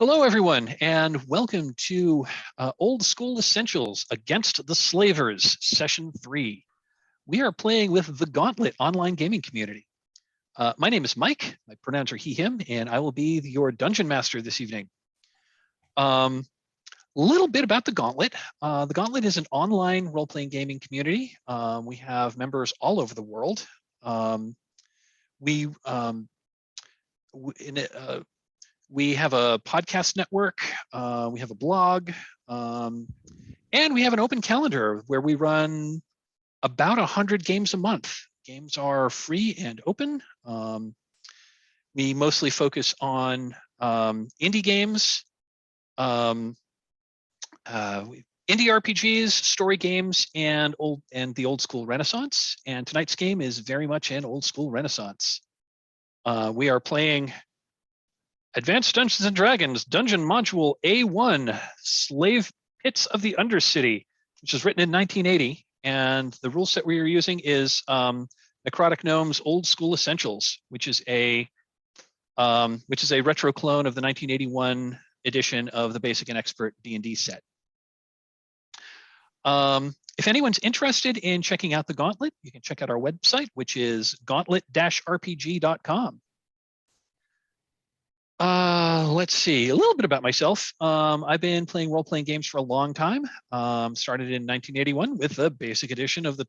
Hello, everyone, and welcome to Old School Essentials Against the Slavers, Session 3. We are playing with the Gauntlet online gaming community. My name is Mike, my pronouns are he, him, and I will be your dungeon master this evening. A little bit about the Gauntlet. The Gauntlet is an online role-playing gaming community. We have members all over the world. We have a podcast network, we have a blog, and we have an open calendar where we run about 100 games a month. Games are free and open. We mostly focus on indie games, indie RPGs, story games, and the old school Renaissance. And tonight's game is very much an old school Renaissance. We are playing Advanced Dungeons and Dragons Dungeon Module A1, Slave Pits of the Undercity, which was written in 1980. And the rule set we are using is Necrotic Gnome's Old School Essentials, which is a retro clone of the 1981 edition of the Basic and Expert D&D set. If anyone's interested in checking out the Gauntlet, you can check out our website, which is gauntlet-rpg.com. Let's see, a little bit about myself. I've been playing role-playing games for a long time. Started in 1981 with the basic edition of the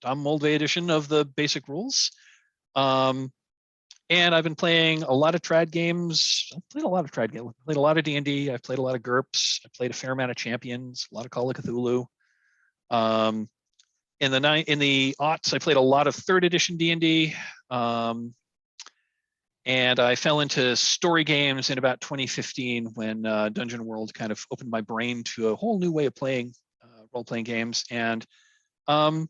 Tom Moldvay edition of the basic rules. And I've been playing a lot of trad games. I've played a lot of trad games. I've played a lot of D&D. I've played a lot of GURPS. I've played a fair amount of Champions, a lot of Call of Cthulhu. In the aughts, I played a lot of 3rd edition D&D. And I fell into story games in about 2015 when Dungeon World kind of opened my brain to a whole new way of playing role-playing games. And I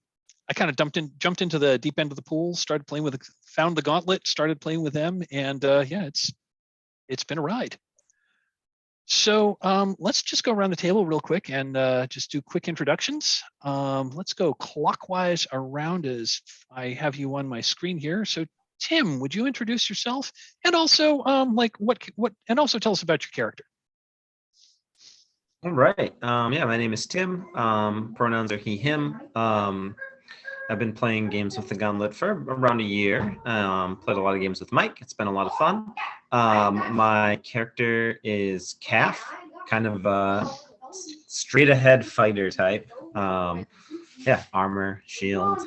kind of jumped into the deep end of the pool, started playing found the Gauntlet, started playing with them, and yeah, it's been a ride. So let's just go around the table real quick and just do quick introductions. Let's go clockwise around as I have you on my screen here. So Tim, would you introduce yourself and also and also tell us about your character? All right. Yeah, my name is Tim. Pronouns are he, him. I've been playing games with the Gauntlet for around a year. Played a lot of games with Mike. It's been a lot of fun. My character is Calf, kind of a straight ahead fighter type. Yeah, armor, shield,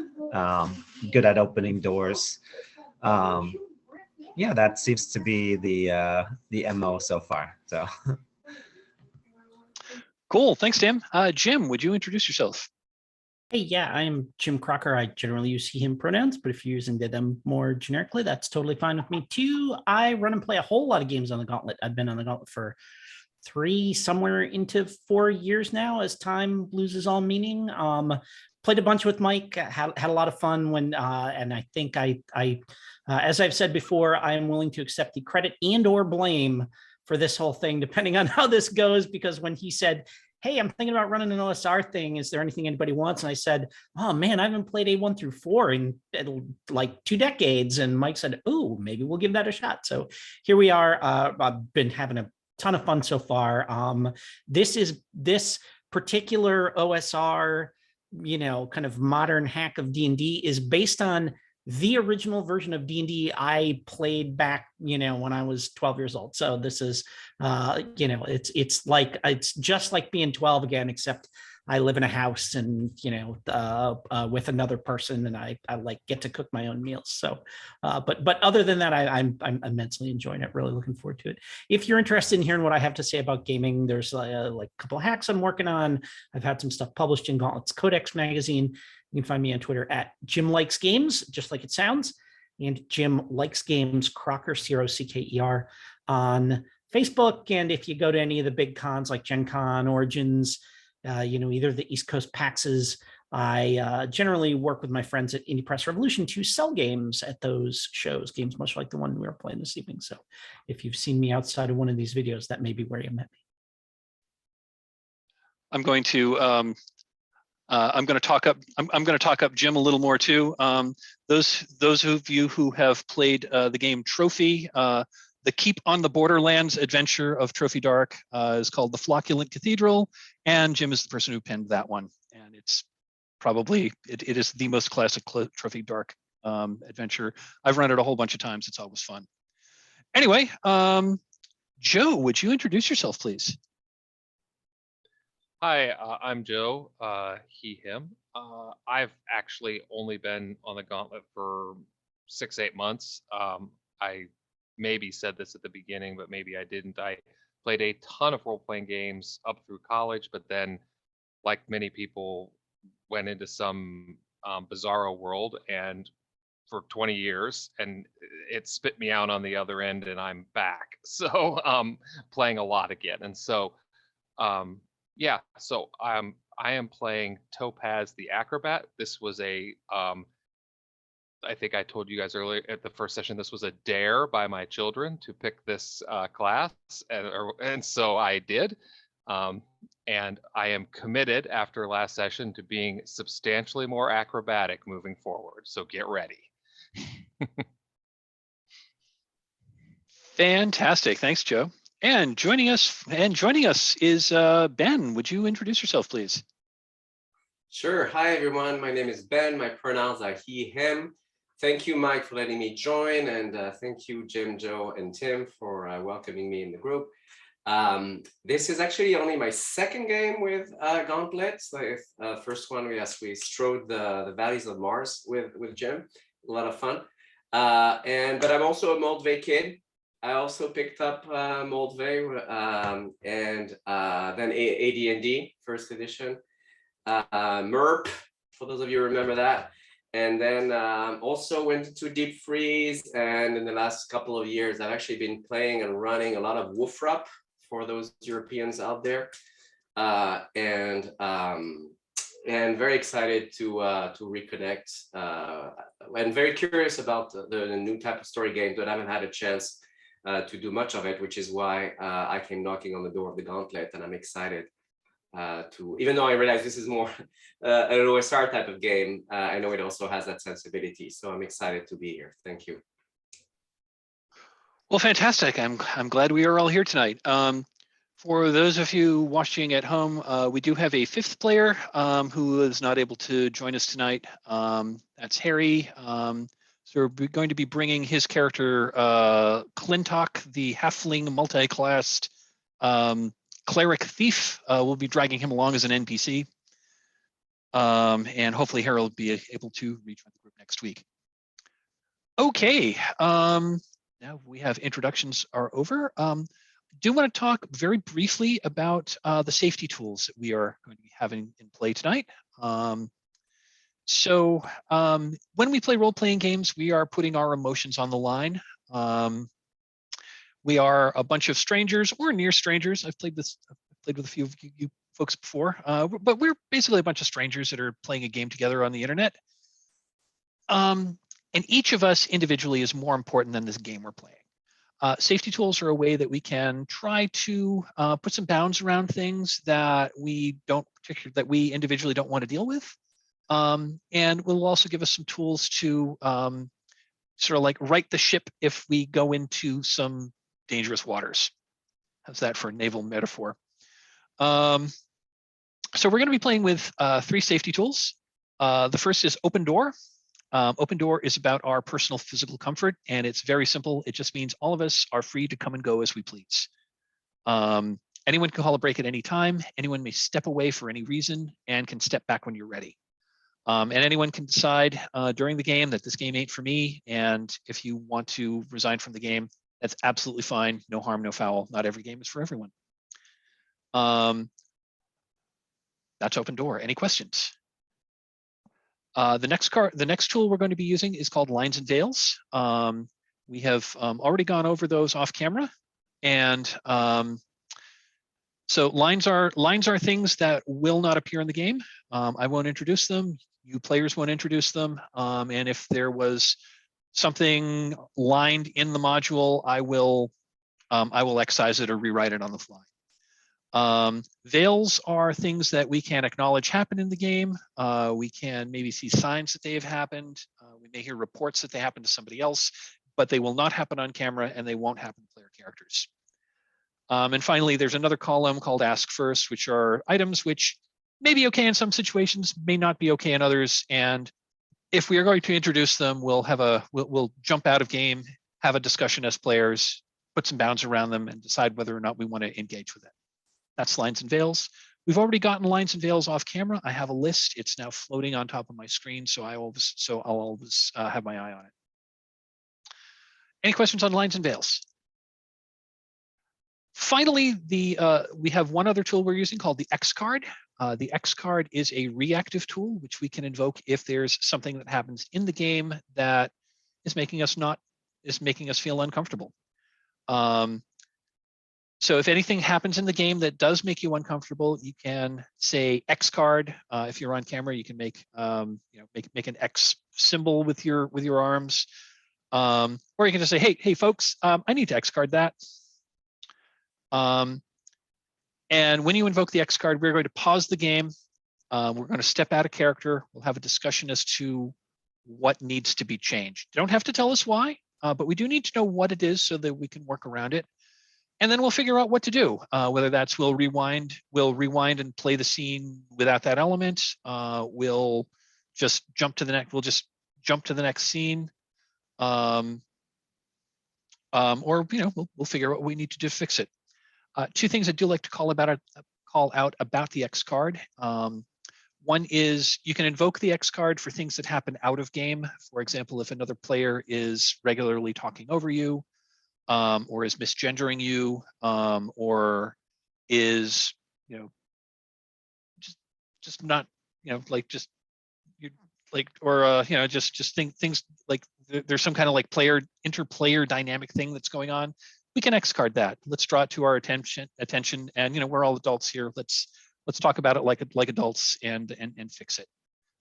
good at opening doors. Yeah, that seems to be the MO so far. So cool, thanks, Tim. Jim, would you introduce yourself? Hey, yeah, I'm Jim Crocker. I generally use he, him pronouns, but if you're using them more generically, that's totally fine with me too. I run and play a whole lot of games on the Gauntlet. I've been on the Gauntlet for 3, somewhere into 4 years now, as time loses all meaning. Played a bunch with Mike, had a lot of fun when, and I think I as I've said before, I am willing to accept the credit and or blame for this whole thing, depending on how this goes, because when he said, hey, I'm thinking about running an OSR thing, is there anything anybody wants? And I said, oh man, I haven't played A1 through 4 in like 2 decades. And Mike said, oh, maybe we'll give that a shot. So here we are. I've been having a ton of fun so far. This particular OSR, kind of modern hack of D&D is based on the original version of D&D I played back, when I was 12 years old. So this is, it's just like being 12 again, except I live in a house and, with another person, and I get to cook my own meals. So, but other than that, I'm immensely enjoying it. Really looking forward to it. If you're interested in hearing what I have to say about gaming, there's a couple of hacks I'm working on. I've had some stuff published in Gauntlet's Codex magazine. You can find me on Twitter at Jim Likes Games, just like it sounds, and Jim Likes Games, Crocker, C-R-O-C-K-E-R, on Facebook. And if you go to any of the big cons like Gen Con, Origins, either the East Coast PAXs, I generally work with my friends at Indie Press Revolution to sell games at those shows, games much like the one we were playing this evening. So if you've seen me outside of one of these videos, that may be where you met me. I'm going to talk up Jim a little more too. Those of you who have played the game Trophy, the Keep on the Borderlands adventure of Trophy Dark is called The Flocculent Cathedral, and Jim is the person who penned that one. And it's probably, it is the most classic Trophy Dark adventure. I've run it a whole bunch of times. It's always fun. Anyway, Joe, would you introduce yourself, please? Hi, I'm Joe, he, him. I've actually only been on the Gauntlet for 6-8 months. I maybe said this at the beginning, but maybe I didn't. I played a ton of role-playing games up through college, but then, like many people, went into some bizarro world and for 20 years, and it spit me out on the other end, and I'm back. So playing a lot again. And so yeah, so I am playing Topaz the Acrobat. This was a I think I told you guys earlier at the first session, this was a dare by my children to pick this class, and so I did. And I am committed after last session to being substantially more acrobatic moving forward. So get ready. Fantastic. Thanks, Joe. And joining us is Ben. Would you introduce yourself, please? Sure. Hi, everyone. My name is Ben. My pronouns are he, him. Thank you, Mike, for letting me join. And thank you, Jim, Joe, and Tim for welcoming me in the group. This is actually only my second game with Gauntlet. So first one, we strode the valleys of Mars with Jim. A lot of fun. But I'm also a Moldvay kid. I also picked up Moldvay and then AD&D, first edition. MERP, for those of you who remember that. And then also went to Deep Freeze. And in the last couple of years, I've actually been playing and running a lot of Woofrup for those Europeans out there. And very excited to reconnect. And very curious about the new type of story game, but I haven't had a chance to do much of it, which is why I came knocking on the door of the Gauntlet, and I'm excited to, even though I realize this is more an OSR type of game, I know it also has that sensibility, so I'm excited to be here. Thank you. Well, fantastic. I'm glad we are all here tonight. For those of you watching at home, we do have a fifth player who is not able to join us tonight. That's Harry. So we're going to be bringing his character, Clintock, the halfling multi-classed cleric thief. We'll be dragging him along as an NPC. And hopefully Harry will be able to rejoin the group next week. Okay, now we have introductions are over. Do want to talk very briefly about the safety tools that we are going to be having in play tonight. So when we play role-playing games, we are putting our emotions on the line. We are a bunch of strangers or near strangers. I've played with a few of you folks before, but we're basically a bunch of strangers that are playing a game together on the internet. And each of us individually is more important than this game we're playing. Safety tools are a way that we can try to put some bounds around things that we individually don't want to deal with. And will also give us some tools to sort of like right the ship if we go into some dangerous waters. How's that for a naval metaphor? So we're going to be playing with 3 safety tools. The first is Open Door. Open Door is about our personal physical comfort, and it's very simple. It just means all of us are free to come and go as we please. Anyone can call a break at any time. Anyone may step away for any reason and can step back when you're ready. And anyone can decide during the game that this game ain't for me. And if you want to resign from the game, that's absolutely fine. No harm, no foul. Not every game is for everyone. That's Open Door. Any questions? The next tool we're going to be using is called Lines and Veils. We have already gone over those off camera. And so lines are things that will not appear in the game. I won't introduce them. You players won't introduce them. And if there was something lined in the module, I will excise it or rewrite it on the fly. Veils are things that we can acknowledge happen in the game. We can maybe see signs that they have happened. We may hear reports that they happened to somebody else, but they will not happen on camera and they won't happen in player characters. And finally, there's another column called Ask First, which are items which may be okay in some situations, may not be okay in others. And if we are going to introduce them, we'll jump out of game, have a discussion as players, put some bounds around them, and decide whether or not we want to engage with it. That's Lines and Veils. We've already gotten Lines and Veils off camera. I have a list. It's now floating on top of my screen, so I'll always have my eye on it. Any questions on Lines and Veils? Finally, we have one other tool we're using called the X card. The X card is a reactive tool which we can invoke if there's something that happens in the game that is making us feel uncomfortable. So if anything happens in the game that does make you uncomfortable, you can say X card. If you're on camera, you can make make an X symbol with your arms, or you can just say, hey folks, I need to X card that. And when you invoke the X card, we're going to pause the game. We're going to step out of character. We'll have a discussion as to what needs to be changed. You don't have to tell us why, but we do need to know what it is so that we can work around it. And then we'll figure out what to do. Whether that's we'll rewind and play the scene without that element. We'll just jump to the next. We'll just jump to the next scene. Or we'll figure out what we need to do to fix it. Two things I do like to call out about the X card. One is you can invoke the X card for things that happen out of game. For example, if another player is regularly talking over you, or is misgendering you, or is just not things like there's some kind of like interplayer dynamic thing that's going on. We can X card that. Let's draw it to our attention, and we're all adults here. Let's talk about it like adults and fix it.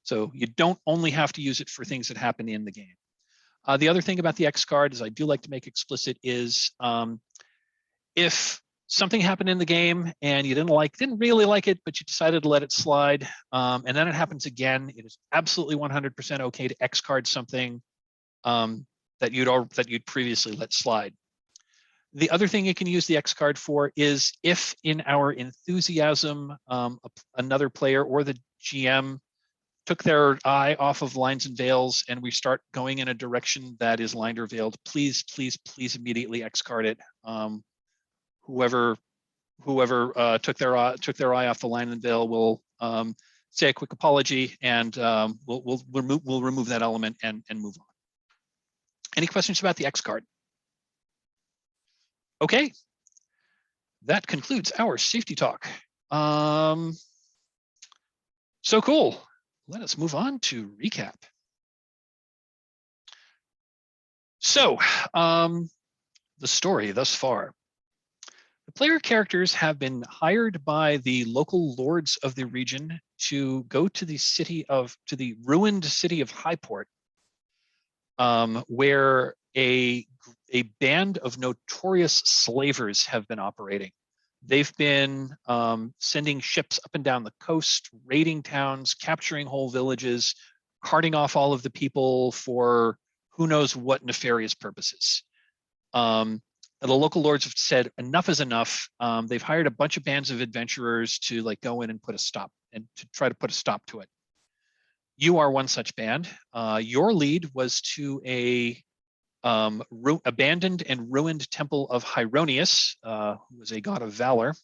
So you don't only have to use it for things that happen in the game. The other thing about the X card is I do like to make explicit is if something happened in the game and you didn't really like it, but you decided to let it slide, and then it happens again, it is absolutely 100% okay to X card something that you'd previously let slide. The other thing you can use the X card for is if in our enthusiasm, another player or the GM took their eye off of Lines and Veils and we start going in a direction that is lined or veiled, please immediately X card it. Whoever took their eye off the line and veil will say a quick apology, and we'll remove that element and move on. Any questions about the X card? Okay, that concludes our safety talk. So cool. Let us move on to recap. So, the story thus far. The player characters have been hired by the local lords of the region to go to the ruined city of Highport, where a band of notorious slavers have been operating. They've been sending ships up and down the coast, raiding towns, capturing whole villages, carting off all of the people for who knows what nefarious purposes. The local lords have said enough is enough. They've hired a bunch of bands of adventurers to go in and try to put a stop to it. You are one such band. Your lead was to a abandoned and ruined temple of Hieronius, who was a god of valor,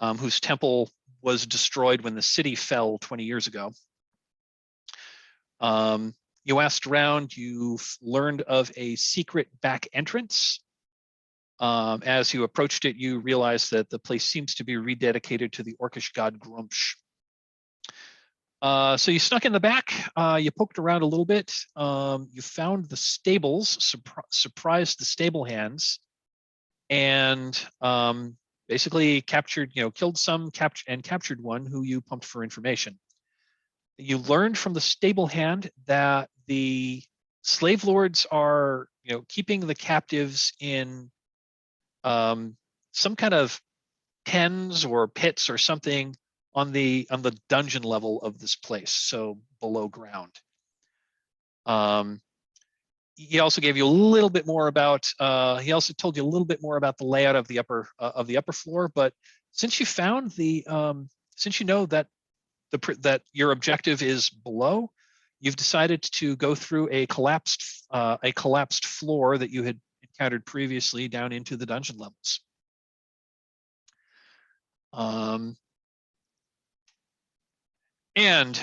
whose temple was destroyed when the city fell 20 years ago. You asked around, you learned of a secret back entrance. As you approached it, you realized that the place seems to be rededicated to the Orcish god Grumsh. So you snuck in the back, you poked around a little bit, you found the stables, surprised the stable hands, and basically killed some, captured one who you pumped for information. You learned from the stable hand that the slave lords are, keeping the captives in some kind of pens or pits or something on the dungeon level of this place, so below ground. he also gave you a little bit more about. He also told you a little bit more about the layout of the upper floor. But since you found the, since you know that that your objective is below, you've decided to go through a collapsed floor that you had encountered previously down into the dungeon levels. And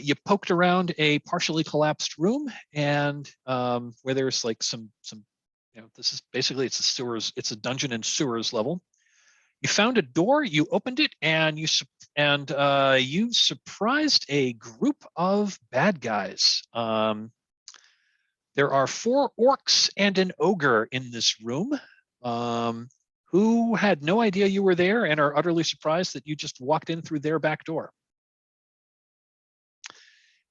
you poked around a partially collapsed room, and where there's like some, this is basically, it's a sewers, it's a dungeon and sewers level. You found a door, you opened it, and you surprised a group of bad guys. There are 4 orcs and an ogre in this room, who had no idea you were there and are utterly surprised that you just walked in through their back door.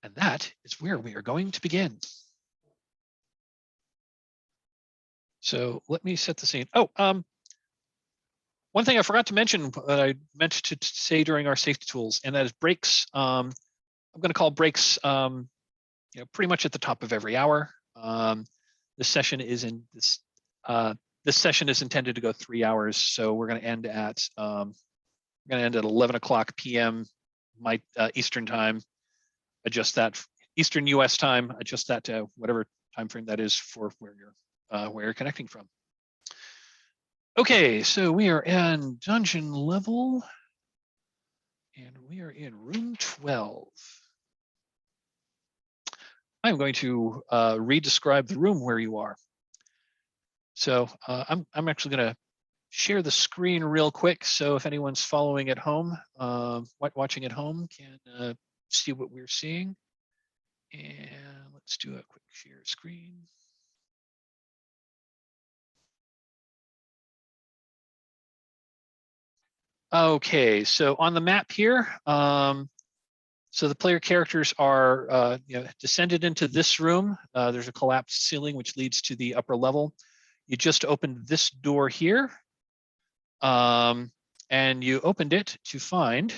And that is where we are going to begin. So let me set the scene. Oh, one thing I forgot to mention that I meant to say during our safety tools, and that is breaks. I'm going to call breaks, pretty much at the top of every hour. This session is this session is intended to go 3 hours, so we're going to end at 11 o'clock p.m. my Eastern time. Adjust that Eastern U.S. time. Adjust that to whatever time frame that is for where you're connecting from. Okay, so we are in dungeon level, and we are in room 12. I'm going to re-describe the room where you are. So I'm actually going to share the screen real quick, so if anyone's following at home, watching at home, can see what we're seeing. And let's do a quick share screen. Okay, so on the map here, so the player characters are descended into this room. There's a collapsed ceiling which leads to the upper level. You just opened this door here, and you opened it to find.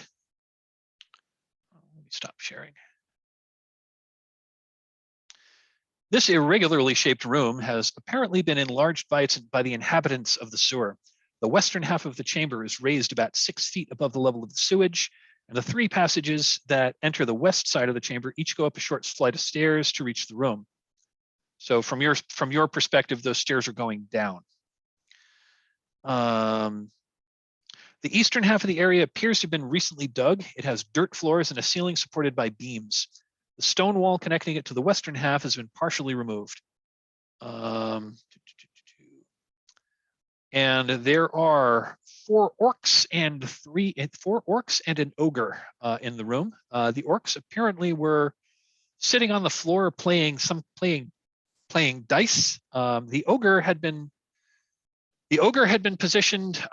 Let me stop sharing. This irregularly shaped room has apparently been enlarged by the inhabitants of the sewer. The western half of the chamber is raised about 6 feet above the level of the sewage, and the 3 passages that enter the west side of the chamber each go up a short flight of stairs to reach the room. So from your perspective, those stairs are going down. The eastern half of the area appears to have been recently dug. It has dirt floors and a ceiling supported by beams. The stone wall connecting it to the western half has been partially removed. And there are 4 orcs and an ogre in the room. The orcs apparently were sitting on the floor playing dice. The ogre had been positioned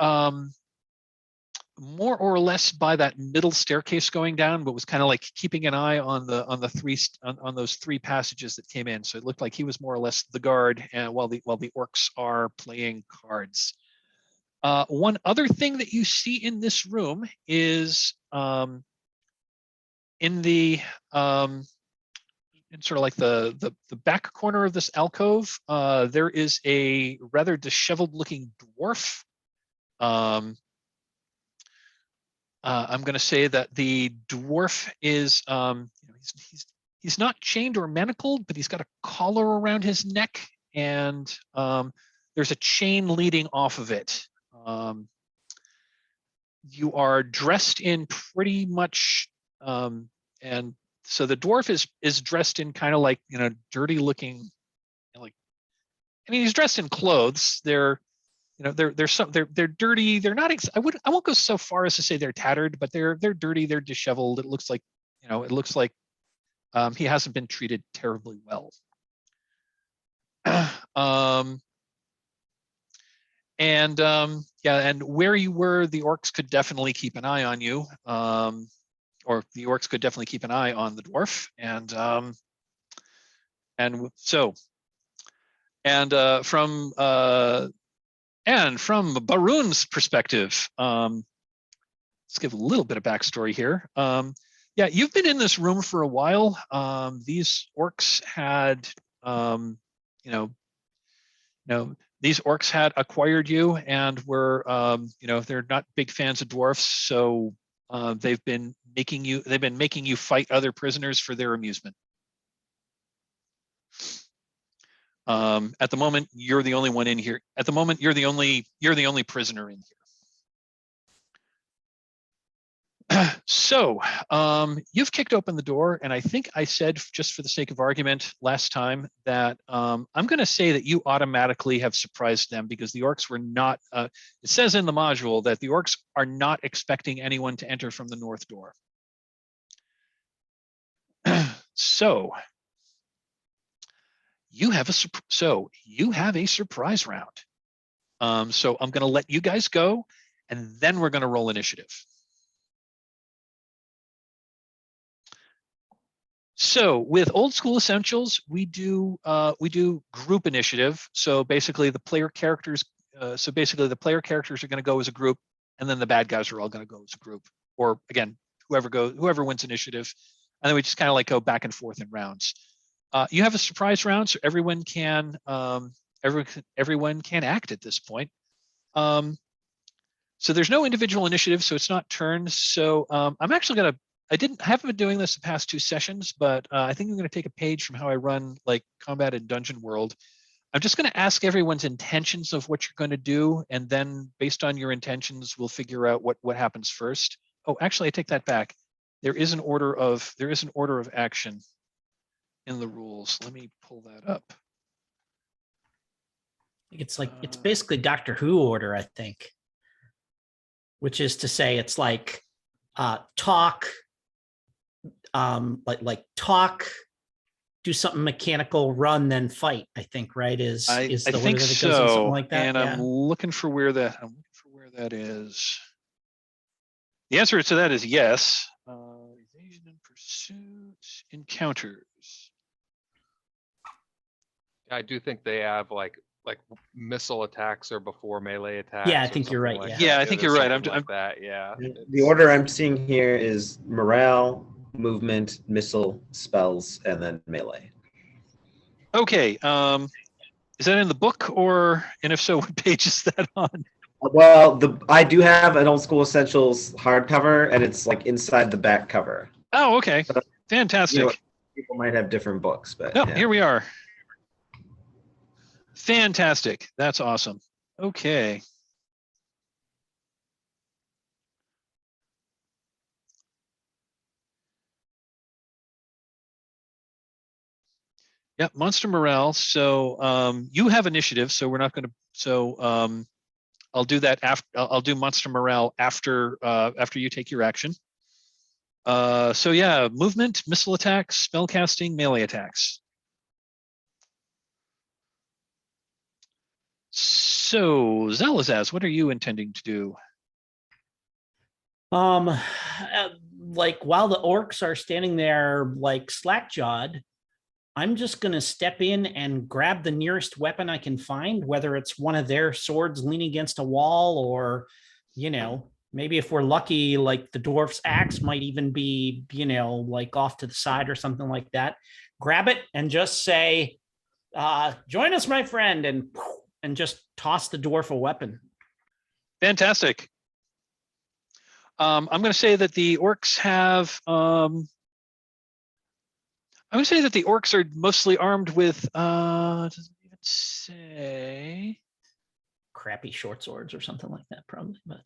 more or less by that middle staircase going down, but was kind of like keeping an eye on those 3 passages that came in. So it looked like he was more or less the guard, and while the orcs are playing cards. One other thing that you see in this room is in the in sort of like the back corner of this alcove, there is a rather disheveled looking dwarf. I'm going to say that the dwarf is, he's not chained or manacled, but he's got a collar around his neck, and there's a chain leading off of it. You are dressed in pretty much, and so the dwarf is dressed in kind of like, dirty looking, he's dressed in clothes. They're dirty. They're not. I won't go so far as to say they're tattered, but they're dirty. They're disheveled. It looks like, he hasn't been treated terribly well. And where you were, the orcs could definitely keep an eye on you, or the orcs could definitely keep an eye on the dwarf, and from Barun's perspective, let's give a little bit of backstory here. Yeah, you've been in this room for a while. These orcs had these orcs had acquired you and were, they're not big fans of dwarfs, so they've been making you fight other prisoners for their amusement. At the moment, you're the only one in here. At the moment, you're the only prisoner in here. So you've kicked open the door, and I think I said, just for the sake of argument last time, that I'm going to say that you automatically have surprised them, because the orcs were not, it says in the module that the orcs are not expecting anyone to enter from the north door. So you have a surprise round. So I'm going to let you guys go, and then we're going to roll initiative. So with Old School Essentials, we do group initiative. So basically the player characters are going to go as a group, and then the bad guys are all going to go as a group. Or again, whoever wins initiative, and then we just kind of like go back and forth in rounds. You have a surprise round, so everyone can act at this point. So there's no individual initiative, so it's not turns. So I'm actually gonna. I haven't been doing this the past 2 sessions, but I think I'm going to take a page from how I run like combat in Dungeon World. I'm just going to ask everyone's intentions of what you're going to do, and then based on your intentions, we'll figure out what happens first. Oh, actually, I take that back. There is an order of action in the rules. Let me pull that up. It's basically Doctor Who order, I think, which is to say it's like talk, talk, do something mechanical, run, then fight. I think, right? Is the I order think that it so, goes in, something like that? and Yeah. I'm looking for where that is. The answer to that is yes. Evasion and pursuit encounters. I do think they have like missile attacks or before melee attacks. Yeah, I think you're right, Like yeah. I think you're right. something like that. Yeah. The order I'm seeing here is morale, movement, missile, spells, and then melee. Okay. Is that in the book, and if so, what page is that on? Well, I do have an Old School Essentials hardcover, and it's like inside the back cover. Oh, okay. Fantastic. People might have different books, but No, yeah. here we are. Fantastic. That's awesome. Okay. Yep, monster morale. So you have initiative, so we're not going to. So I'll do that after. I'll do monster morale after you take your action. So yeah, movement, missile attacks, spell casting, melee attacks. So Zalalaz, what are you intending to do? Like while the orcs are standing there like slack-jawed, I'm just going to step in and grab the nearest weapon I can find, whether it's one of their swords leaning against a wall, or, maybe if we're lucky, like the dwarf's axe might even be, like off to the side or something like that. Grab it and just say, join us, my friend, and just toss the dwarf a weapon. Fantastic. I'm going to say that the orcs have. I would say that the orcs are mostly armed with. Doesn't even say. Crappy short swords or something like that, probably. But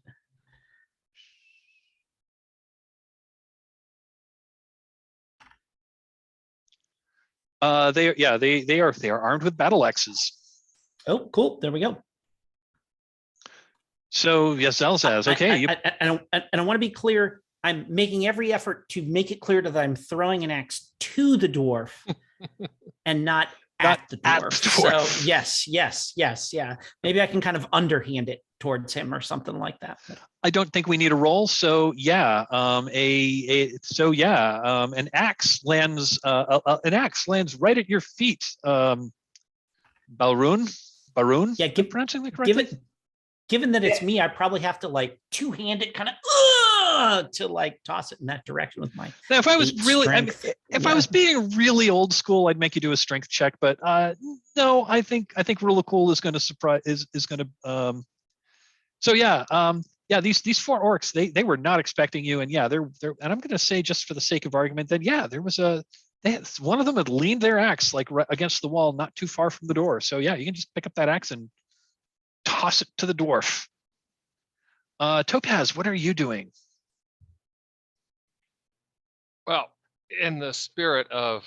they are armed with battle axes. Oh, cool! There we go. So yes, Zalalaz. Okay, I want to be clear. I'm making every effort to make it clear that I'm throwing an axe to the dwarf and not at the dwarf. So yes, yeah. Maybe I can kind of underhand it towards him or something like that. I don't think we need a roll. So yeah, an axe lands. An axe lands right at your feet. Balroon. Yeah, pronouncing that correctly? Given that it's me, I probably have to like two-hand it, kind of to like toss it in that direction with my. Now, if I was 8 really, I mean, strength. if I was being really old school, I'd make you do a strength check. But no, I think rule of cool is going to surprise is going to. So yeah, these 4 orcs, they were not expecting you, and yeah, they're and I'm going to say, just for the sake of argument, that yeah, there was one of them had leaned their axe like right against the wall, not too far from the door. So yeah, you can just pick up that axe and toss it to the dwarf. Topaz, what are you doing? Well, in the spirit of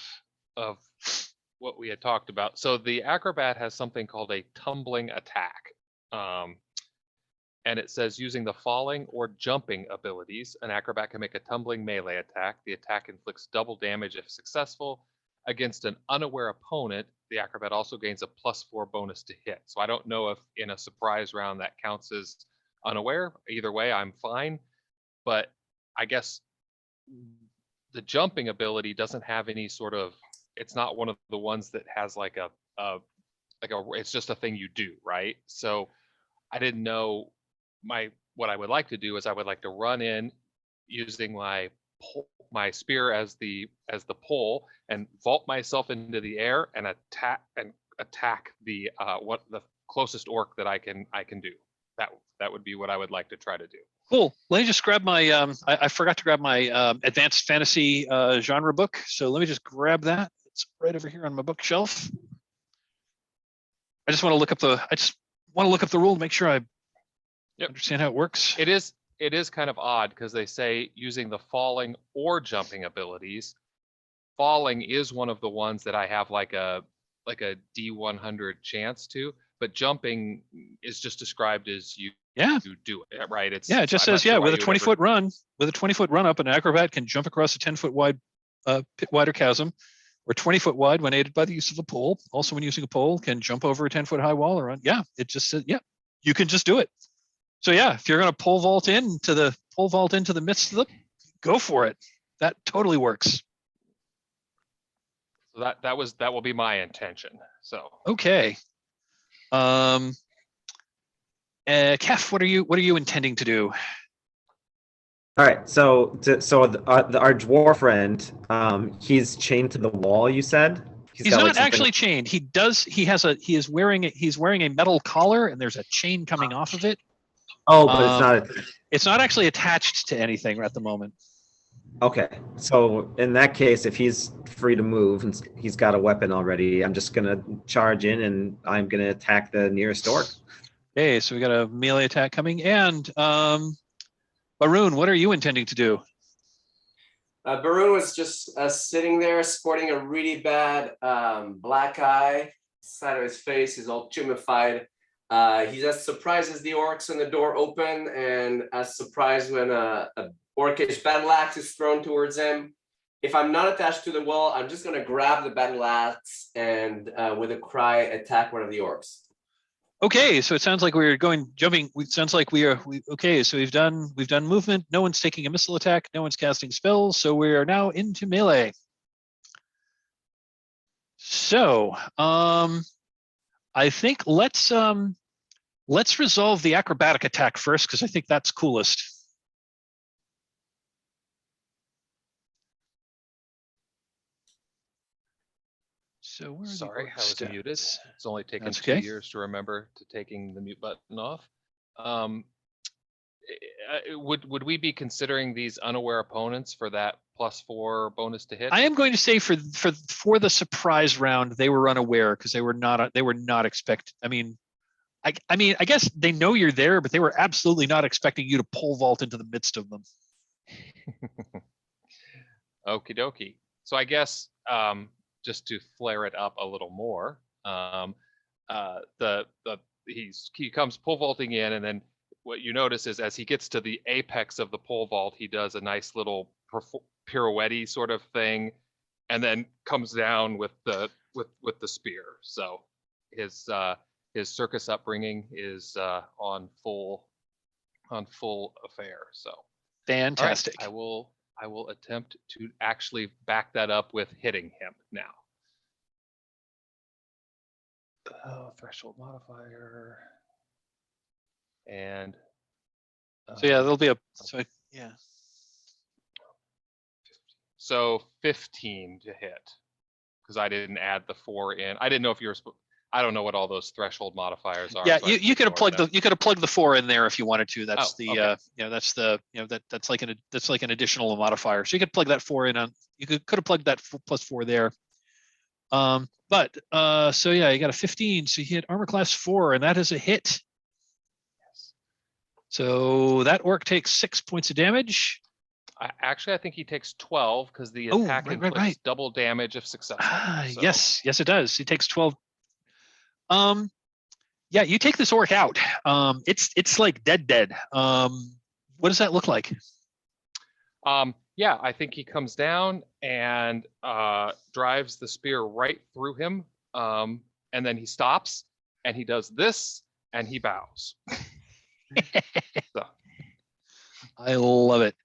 what we had talked about, so the acrobat has something called a tumbling attack, and it says using the falling or jumping abilities, an acrobat can make a tumbling melee attack. The attack inflicts double damage if successful. Against an unaware opponent, the acrobat also gains a +4 bonus to hit. So I don't know if in a surprise round that counts as unaware. Either way, I'm fine. But I guess the jumping ability doesn't have any sort of, it's not one of the ones that has like it's just a thing you do, right? So I didn't know what I would like to do is I would like to run in using my spear as the pole and vault myself into the air and attack the closest orc that I can do. That would be what I would like to try to do. Cool. Let me just grab my. I forgot to grab my advanced fantasy genre book, so let me just grab that. It's right over here on my bookshelf. I just want to look up the rule to make sure I understand how it works. It is kind of odd because they say using the falling or jumping abilities. Falling is one of the ones that I have like a D100 chance to, but jumping is just described as you do it, right? It just says with a 20-foot run, up, an acrobat can jump across a 10-foot wide pit wider chasm, or 20-foot wide when aided by the use of a pole. Also, when using a pole, can jump over a 10-foot high wall or run. Yeah, it just says you can just do it. So yeah, if you're going to pole vault into the midst of them, go for it. That totally works. So that will be my intention. So okay. Kef, what are you intending to do? All right, so our dwarf friend, he's chained to the wall. You said he's not actually chained. He's wearing a metal collar, and there's a chain coming off of it. Oh, but it's not actually attached to anything at the moment. Okay, so in that case, if he's free to move and he's got a weapon already, I'm just gonna charge in and I'm gonna attack the nearest orc. Okay, so we got a melee attack coming, and Baroon, what are you intending to do? Baroon was just sitting there, sporting a really bad black eye. Side of his face is all tumefied. He's as surprised as the orcs when the door open, and as surprised when a orcish battle axe is thrown towards him. If I'm not attached to the wall, I'm just gonna grab the battle axe and with a cry attack one of the orcs. Okay, so it sounds like we're jumping. It sounds like okay. So we've done movement. No one's taking a missile attack. No one's casting spells. So we are now into melee. So I think let's resolve the acrobatic attack first, because I think that's coolest. So where sorry, I was muted. It's only taken 2 years to remember taking the mute button off. Would we be considering these unaware opponents for that +4 bonus to hit? I am going to say for the surprise round, they were unaware because they were not expected. I mean, I guess they know you're there, but they were absolutely not expecting you to pole vault into the midst of them. Okie dokie. So I guess just to flare it up a little more, he comes pole vaulting in, and then what you notice is as he gets to the apex of the pole vault, he does a nice little pirouette sort of thing, and then comes down with the spear. So his circus upbringing is on full affair. So fantastic. Right, I will attempt to actually back that up with hitting him now. Threshold modifier. And so yeah, there'll be a So 15 to hit, because I didn't add the 4 in. I didn't know if you were. I don't know what all those threshold modifiers are. Yeah, so I you could have ignored plugged them. the 4 in there if you wanted to. That's Oh, the okay. that's like an additional modifier. So you could plug that 4 in on. You could have plugged that +4 there. So yeah, you got a 15. So you hit armor class 4, and that is a hit. Yes. So that orc takes 6 points of damage. I think he takes 12 because the Oh, attack right. inflicts double damage if successful. So. Yes, it does. He takes 12. Yeah, you take this orc out. It's like dead. What does that look like? Yeah, I think he comes down and drives the spear right through him, and then he stops and he does this and he bows. So. I love it.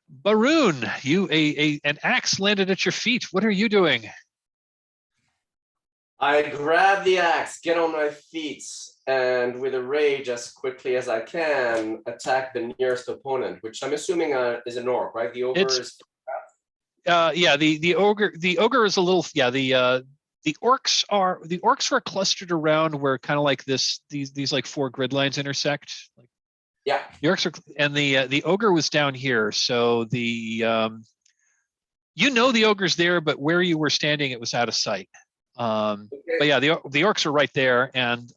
Baroon, an axe landed at your feet. What are you doing? I grab the axe, get on my feet, and with a rage as quickly as I can, attack the nearest opponent, which I'm assuming is an orc, right? The ogre is. Yeah, the ogre is a little. Yeah, the orcs are clustered around where kind of like these like 4 grid lines intersect. Like, yeah. The orcs are, and the ogre was down here, so the the ogre's there, but where you were standing, it was out of sight. Okay. But yeah, the orcs are right there, and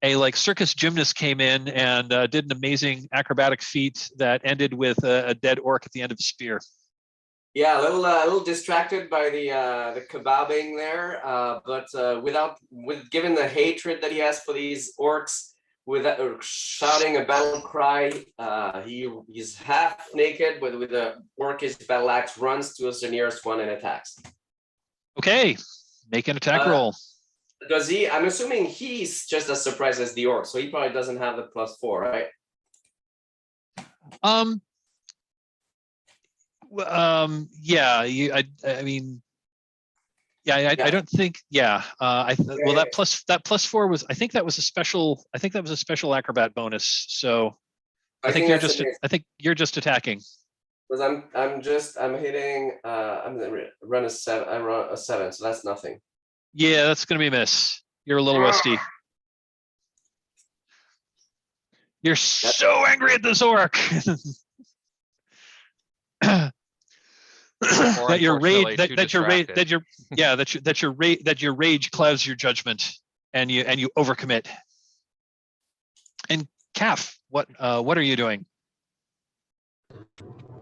a like circus gymnast came in and did an amazing acrobatic feat that ended with a dead orc at the end of a spear. Yeah, a little distracted by the kebabbing there, but given the hatred that he has for these orcs, with shouting a battle cry, he's half naked, but with a orcish battle axe, runs towards the nearest one and attacks. Okay, make an attack roll. Does he? I'm assuming he's just as surprised as the orc, so he probably doesn't have the +4, right? Yeah, I mean, yeah, I don't think, yeah. Well, that +4 was, I think that was a special acrobat bonus. So I think you're just attacking. Because I'm hitting. I'm gonna run a 7. I run a 7, so that's nothing. Yeah, that's gonna be a miss. You're a little rusty. You're so angry at this orc. that your rage clouds your judgment, and you overcommit. And Calf, what are you doing?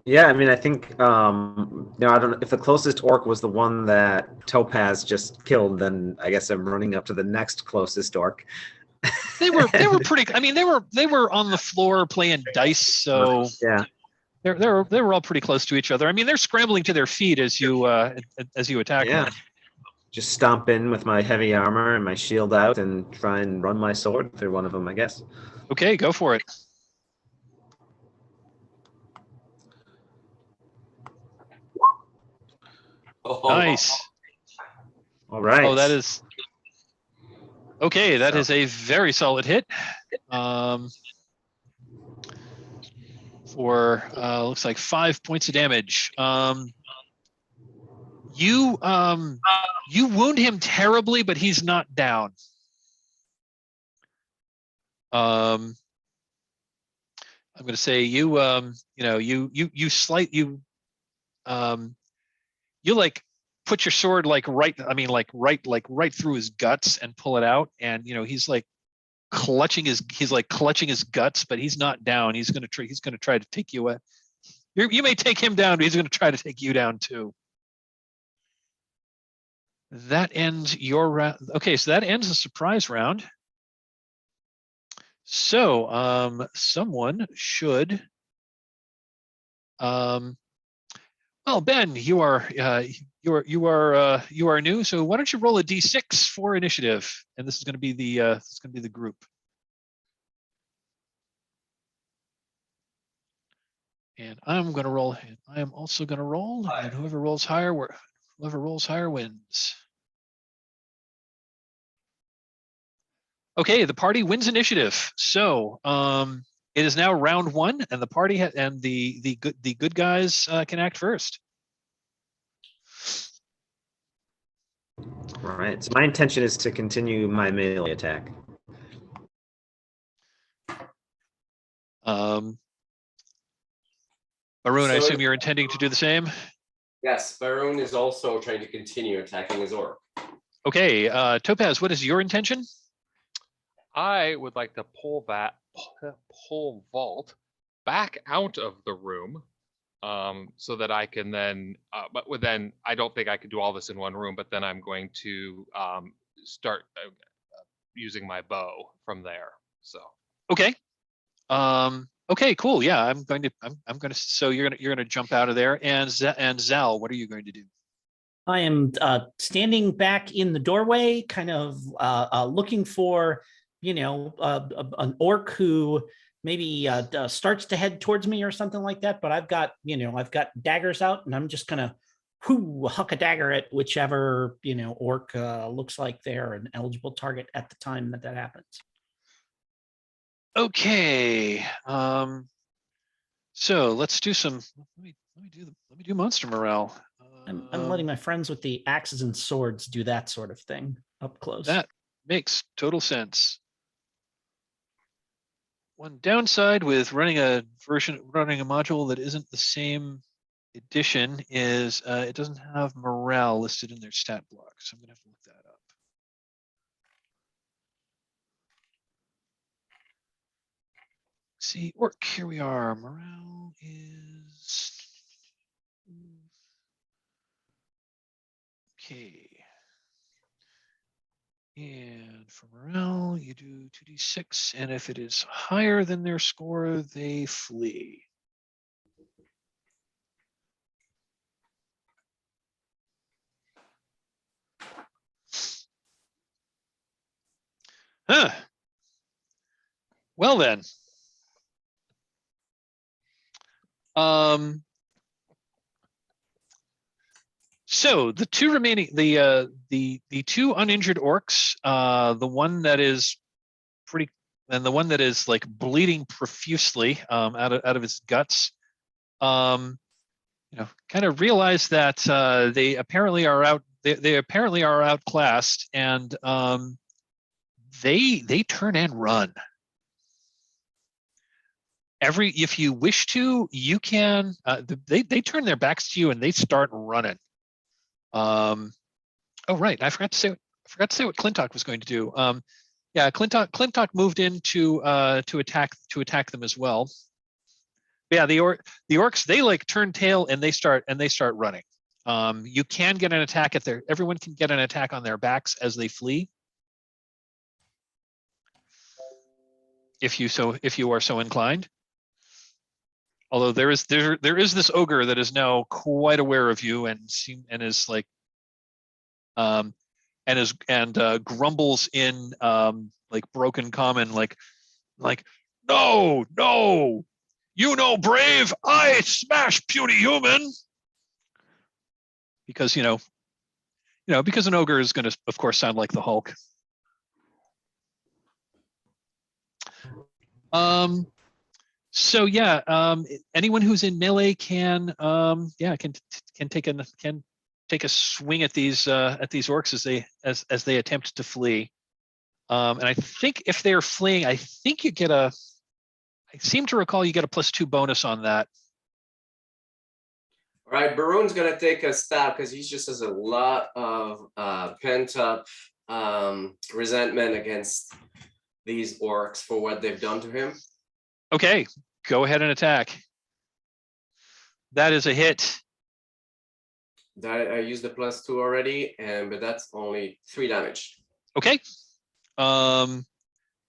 Yeah, I mean, I think I don't know if the closest orc was the one that Topaz just killed, then I guess I'm running up to the next closest orc. They were pretty. I mean, they were on the floor playing dice, so yeah. They were all pretty close to each other. I mean, they're scrambling to their feet as you attack them. Just stomp in with my heavy armor and my shield out and try and run my sword through one of them, I guess. Okay, go for it. Nice. All right. Oh, that is okay. That is a very solid hit. For looks like 5 points of damage. You wound him terribly, but he's not down. I'm going to say you like put your sword like right through his guts and pull it out, and he's like clutching his guts, but he's not down. He's going to try to take you away. You may take him down, but he's going to try to take you down too. That ends your round. Okay, so that ends the surprise round. So someone should well, Ben, you are new, so why don't you roll a d6 for initiative, and this is going to be the group. And I'm going to roll. And I am also going to roll, and whoever rolls higher wins. Okay, the party wins initiative. So it is now round one, and the party and the good guys can act first. All right. So my intention is to continue my melee attack. Maroon, I So- assume you're intending to do the same. Yes, Baroon is also trying to continue attacking his orc. Okay, Topaz, what is your intention? I would like to pull Vault back out of the room, so that I can then, then I don't think I could do all this in one room, but then I'm going to start using my bow from there. So. Okay. Okay, cool. Yeah, I'm going to. So you're gonna jump out of there, and Zal, what are you going to do? I am standing back in the doorway, kind of looking for, an orc who maybe starts to head towards me or something like that. But I've got daggers out, and I'm just gonna huck a dagger at whichever orc looks like they're an eligible target at the time that happens. Okay. So let's do some. Let me do monster morale. I'm letting my friends with the axes and swords do that sort of thing up close. That makes total sense. One downside with running a module that isn't the same edition is it doesn't have morale listed in their stat block. So I'm gonna have to look that up. See, orc, here we are. Morale is okay. And for morale, you do 2d6, and if it is higher than their score, they flee. Huh. Well then. So the two remaining, the two uninjured orcs, the one that is pretty, and the one that is like bleeding profusely out of his guts, kind of realize that they apparently are out. They apparently are outclassed, and they turn and run. If you wish to, you can. They turn their backs to you and they start running. Oh right, I forgot to say what Clintock was going to do. Yeah, Clintock moved in to attack them as well. But yeah, the orcs, they like turn tail and they start running. You can get an attack everyone can get an attack on their backs as they flee. If you are so inclined. Although there is this ogre that is now quite aware of you and is like grumbles in like broken common like no, brave, I smash puny human, because because an ogre is going to of course sound like the Hulk. So yeah, anyone who's in melee can take a swing at these orcs as they attempt to flee. And I think if they're fleeing, I seem to recall you get a +2 bonus on that. All right, Baroon's gonna take a stab because he just has a lot of pent up resentment against these orcs for what they've done to him. Okay, go ahead and attack. That is a hit. That I used the +2 already, but that's only 3 damage. Okay.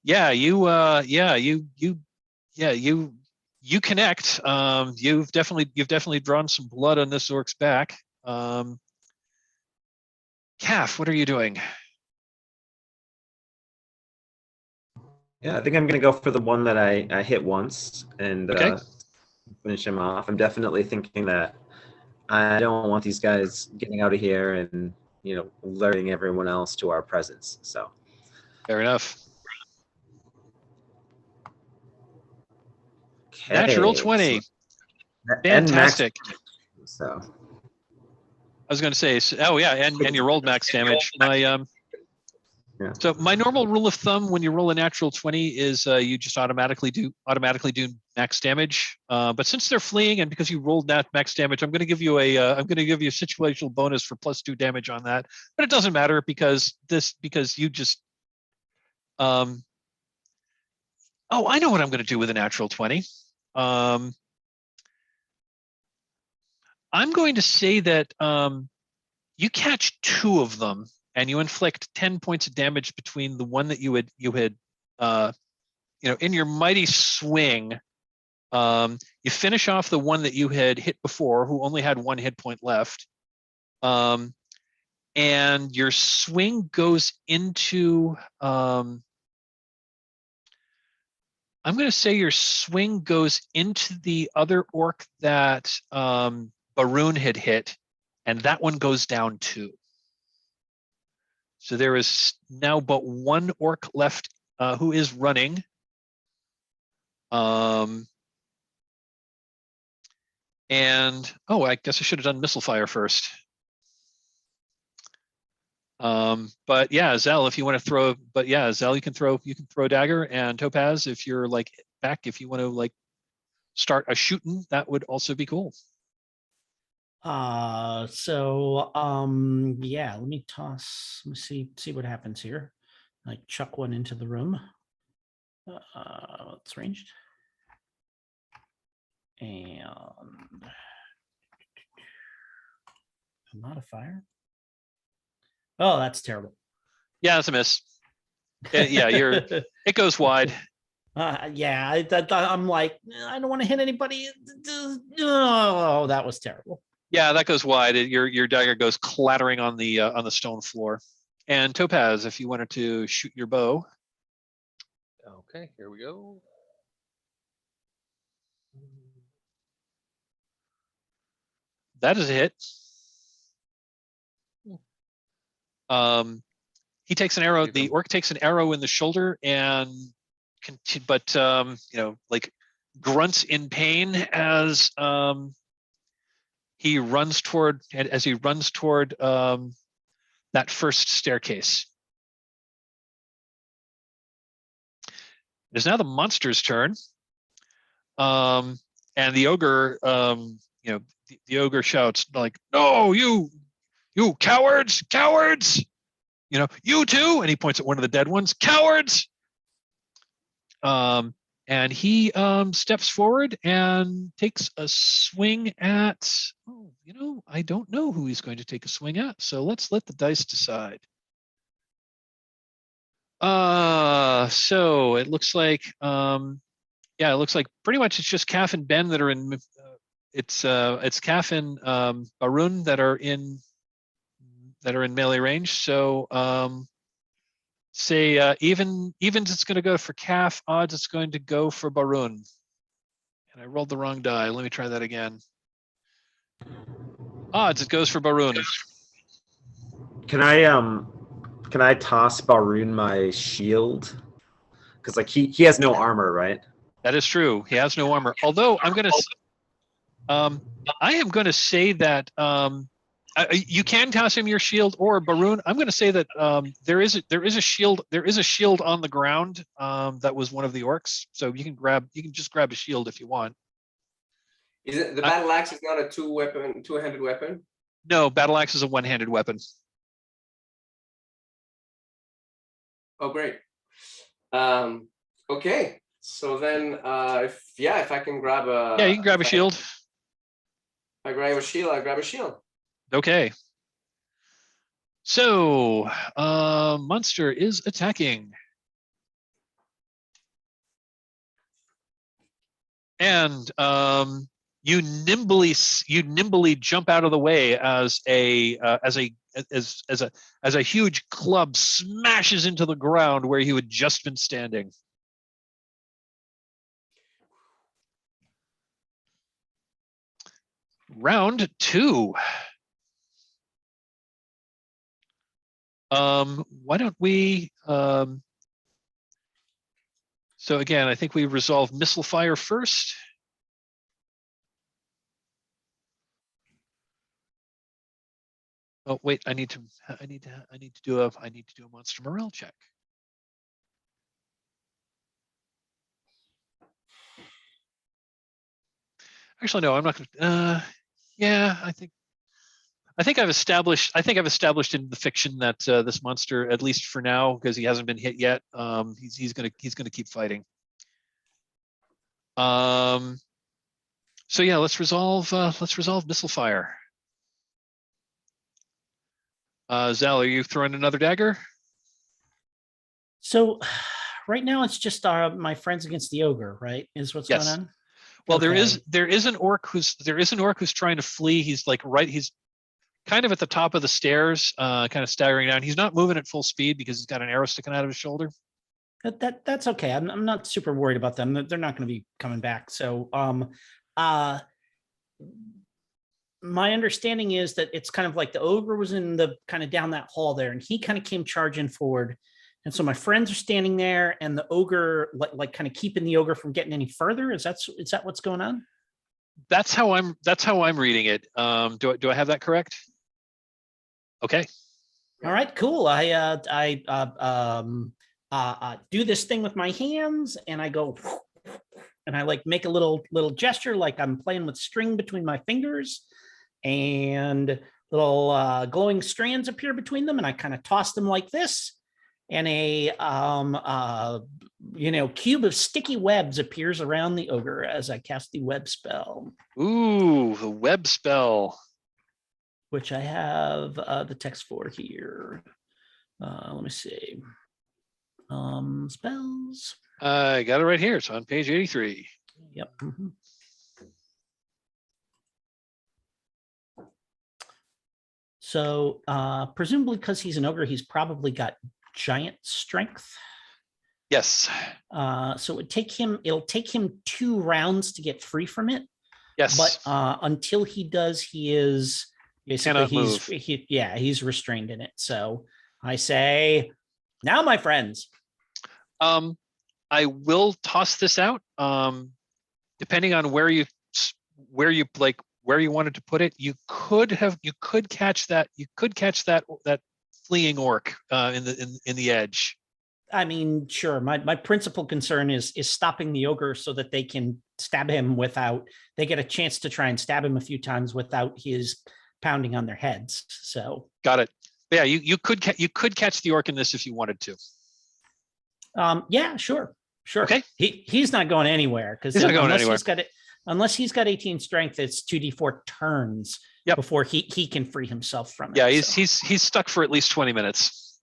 Yeah, you connect. You've definitely drawn some blood on this orc's back. Calf, what are you doing? Yeah, I think I'm going to go for the one that I hit once and finish him off. I'm definitely thinking that I don't want these guys getting out of here and, alerting everyone else to our presence. So Fair enough. Natural Okay, 20. and max. Fantastic. So I was going to say, oh yeah, and you rolled max damage. So my normal rule of thumb when you roll a natural 20 is you just automatically do max damage. But since they're fleeing and because you rolled that max damage, I'm going to give you a situational bonus for +2 damage on that. But it doesn't matter because you just oh, I know what I'm going to do with a natural 20. I'm going to say that you catch 2 of them and you inflict 10 points of damage between the one that you had in your mighty swing. You finish off the one that you had hit before, who only had 1 hit point left, and your swing goes into. I'm going to say your swing goes into the other orc that Baroon had hit, and that one goes down 2. So there is now but 1 orc left who is running. And I guess I should have done missile fire first. But yeah, Zell, if you want to throw, Zell, you can throw a dagger, and Topaz, if you're like back, if you want to like start a shooting, that would also be cool. Yeah, let me see what happens here. Like chuck one into the room. It's ranged. And a modifier. Oh, that's terrible. Yeah, that's a miss. Yeah, it goes wide. Yeah, I'm like, I don't want to hit anybody. Oh, that was terrible. Yeah, that goes wide. Your dagger goes clattering on the stone floor. And Topaz, if you wanted to shoot your bow. Okay, here we go. That is a hit. He takes an arrow. The orc takes an arrow in the shoulder and like grunts in pain as he runs toward that first staircase. It is now the monster's turn. And the ogre, the ogre shouts like, "No, you cowards, cowards! You too!" And he points at one of the dead ones. Cowards! And he steps forward and takes a swing at. I don't know who he's going to take a swing at. So let's let the dice decide. So it looks like, it looks like pretty much it's just Kaf and Ben that are in. It's Kaf and Baroon that are in melee range. So say evens it's going to go for Kaf, odds it's going to go for Baroon. And I rolled the wrong die. Let me try that again. Odds it goes for Baroon. Can I toss Baroon my shield? Because like he has no armor, right? That is true. He has no armor. Although I am going to say that you can toss him your shield, or Baroon. I'm going to say that there is a shield on the ground that was one of the orcs. So you can just grab a shield if you want. Is it the battle axe is not a two-handed weapon? No, battle axe is a one-handed weapon. Oh, great. Okay. So then, if I can grab a. Yeah, you can grab a shield. I grab a shield. I grab a shield. Okay. So, monster is attacking. And you nimbly jump out of the way as a huge club smashes into the ground where you had just been standing. Round 2. Why don't we? So again, I think we resolve missile fire first. Oh wait, I need to do a monster morale check. Actually, no, I'm not gonna. Yeah, I think I've established in the fiction that this monster, at least for now, because he hasn't been hit yet, he's gonna keep fighting. So yeah, let's resolve missile fire. Zal, are you throwing another dagger? So right now it's just my friends against the ogre, right? Is what's Yes. going on? Well, Okay. there is an orc who's trying to flee. He's he's kind of at the top of the stairs, kind of staggering down. He's not moving at full speed because he's got an arrow sticking out of his shoulder. That's okay. I'm not super worried about them. They're not going to be coming back. So my understanding is that it's kind of like the ogre was in the kind of down that hall there, and he kind of came charging forward. And so my friends are standing there, and the ogre like kind of keeping the ogre from getting any further. Is that what's going on? That's how I'm reading it. Do I have that correct? Okay. All right, cool. I do this thing with my hands, and I go, and I like make a little gesture like I'm playing with string between my fingers, and little glowing strands appear between them, and I kind of toss them like this, and a cube of sticky webs appears around the ogre as I cast the web spell. Ooh, the web spell. Which I have the text for here. Let me see. Spells. I got it right here. It's on page 83. Yep. Mm-hmm. So presumably because he's an ogre, he's probably got giant strength. Yes. So it'll take him 2 rounds to get free from it. Yes. But until he does, he is basically he's restrained in it. So I say, now my friends. I will toss this out. Depending on where you wanted to put it, you could catch that fleeing orc in the edge. I mean, sure. My principal concern is stopping the ogre so that they can stab him they get a chance to try and stab him a few times without his pounding on their heads. So got it. Yeah, you could catch the orc in this if you wanted to. Yeah, sure. Okay. He's not going anywhere because unless he's got 18 strength, it's 2d4 turns before he can free himself from it. Yeah, he's stuck for at least 20 minutes.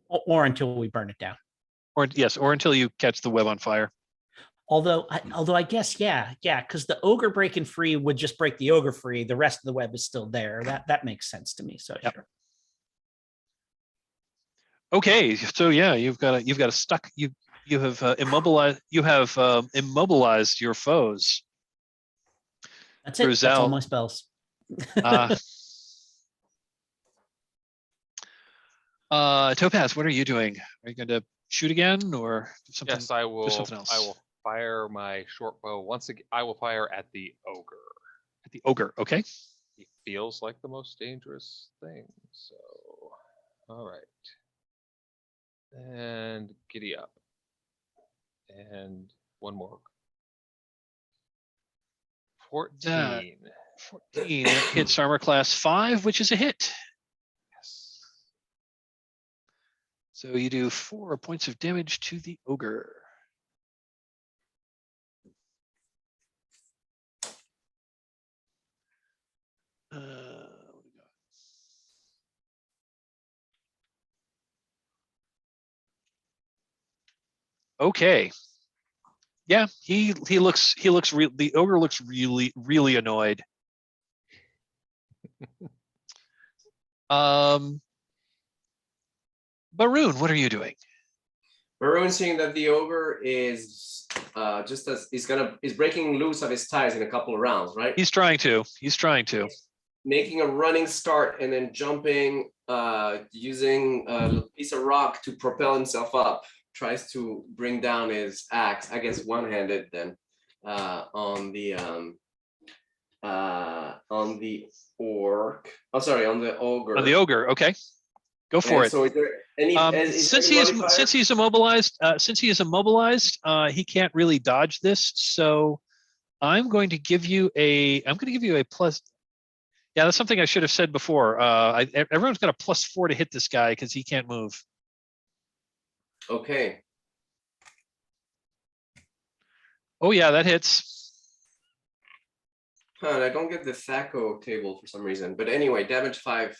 Or until we burn it down. Or until you catch the web on fire. Although I guess, yeah, because the ogre breaking free would just break the ogre free. The rest of the web is still there. That makes sense to me. So sure. Okay, so yeah, you've got a stuck. You have immobilized. You have immobilized your foes. That's it. That's all my spells. Topaz, what are you doing? Are you going to shoot again or do something? Yes, I will. Something else? I will fire my short bow once again. I will fire at the ogre. At the ogre, okay. He feels like the most dangerous thing. So, all right. And giddy up. And one more. 14. 14 hits armor class 5, which is a hit. Yes. So you do 4 points of damage to the ogre. Okay. Yeah, the ogre looks really annoyed. Baroon, what are you doing? Baroon, seeing that the ogre is he's breaking loose of his ties in a couple of rounds, right? He's trying to. Making a running start and then jumping, using a piece of rock to propel himself up. Tries to bring down his axe, I guess one-handed then, on the on the orc. Oh, sorry, on the ogre. On the ogre, okay. Go for And it. so is there any Since he is immobilized, he can't really dodge this. So I'm going to give you a plus. Yeah, that's something I should have said before. Everyone's got a +4 to hit this guy because he can't move. Okay. Oh yeah, that hits. Huh, I don't get the Thaco table for some reason. But anyway, damage 5.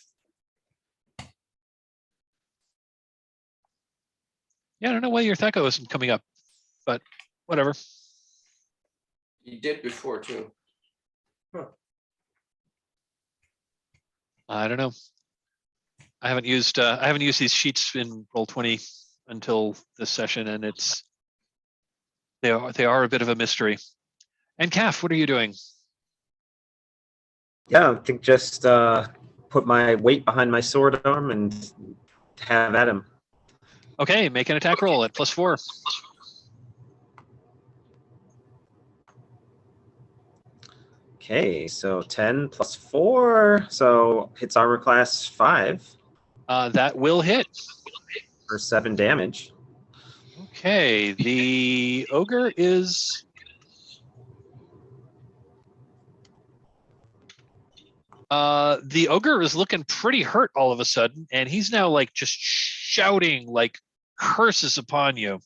Yeah, I don't know why your Thaco isn't coming up, but whatever. You did before too. Huh. I don't know. I haven't used these sheets in Roll20 until this session, and they are a bit of a mystery. And Calf, what are you doing? Yeah, I think just put my weight behind my sword arm and have at him. Okay, make an attack roll at +4. Okay, so 10 plus 4, so hits armor class 5 That will hit. for 7 damage. Okay, the ogre is looking pretty hurt all of a sudden, and he's now like just shouting like curses upon you.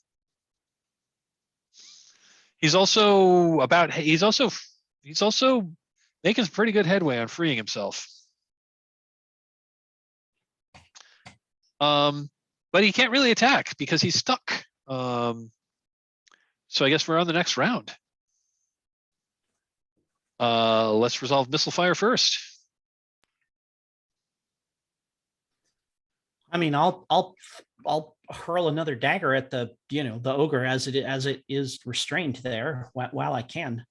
He's also making pretty good headway on freeing himself. But he can't really attack because he's stuck. So I guess we're on the next round. Let's resolve missile fire first. I mean, I'll hurl another dagger at the ogre as it is restrained there while I can.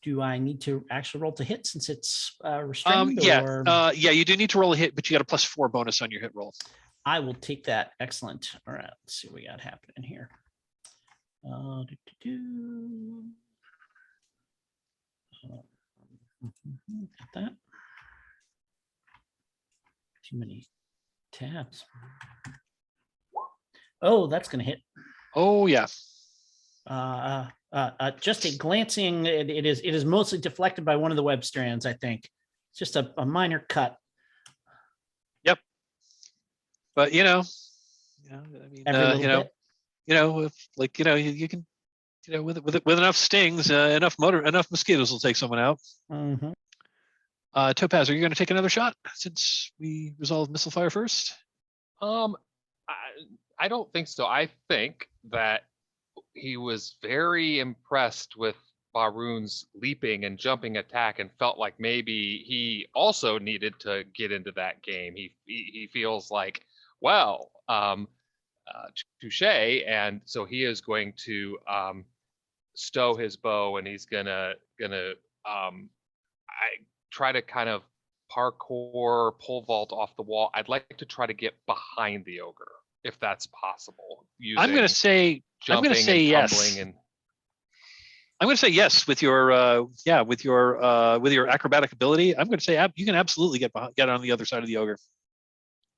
Do I need to actually roll to hit since it's restrained? Yeah, you do need to roll a hit, but you got a +4 bonus on your hit roll. I will take that. Excellent. All right, let's see what we got happening here. Got that. Too many tabs. Oh, that's going to hit. Oh yeah. Just a glancing. It is mostly deflected by one of the web strands. I think it's just a minor cut. Yep. But I mean, you can, with enough stings, enough mosquitoes will take someone out. Mm-hmm. Topaz, are you going to take another shot since we resolved missile fire first? I don't think so. I think that he was very impressed with Barun's leaping and jumping attack and felt like maybe he also needed to get into that game. He feels like, well, touche, and so he is going to stow his bow, and he's gonna try to kind of parkour, pole vault off the wall. I'd like to try to get behind the ogre if that's possible. I'm going to say yes. And I'm going to say yes with your acrobatic ability. I'm going to say you can absolutely get on the other side of the ogre.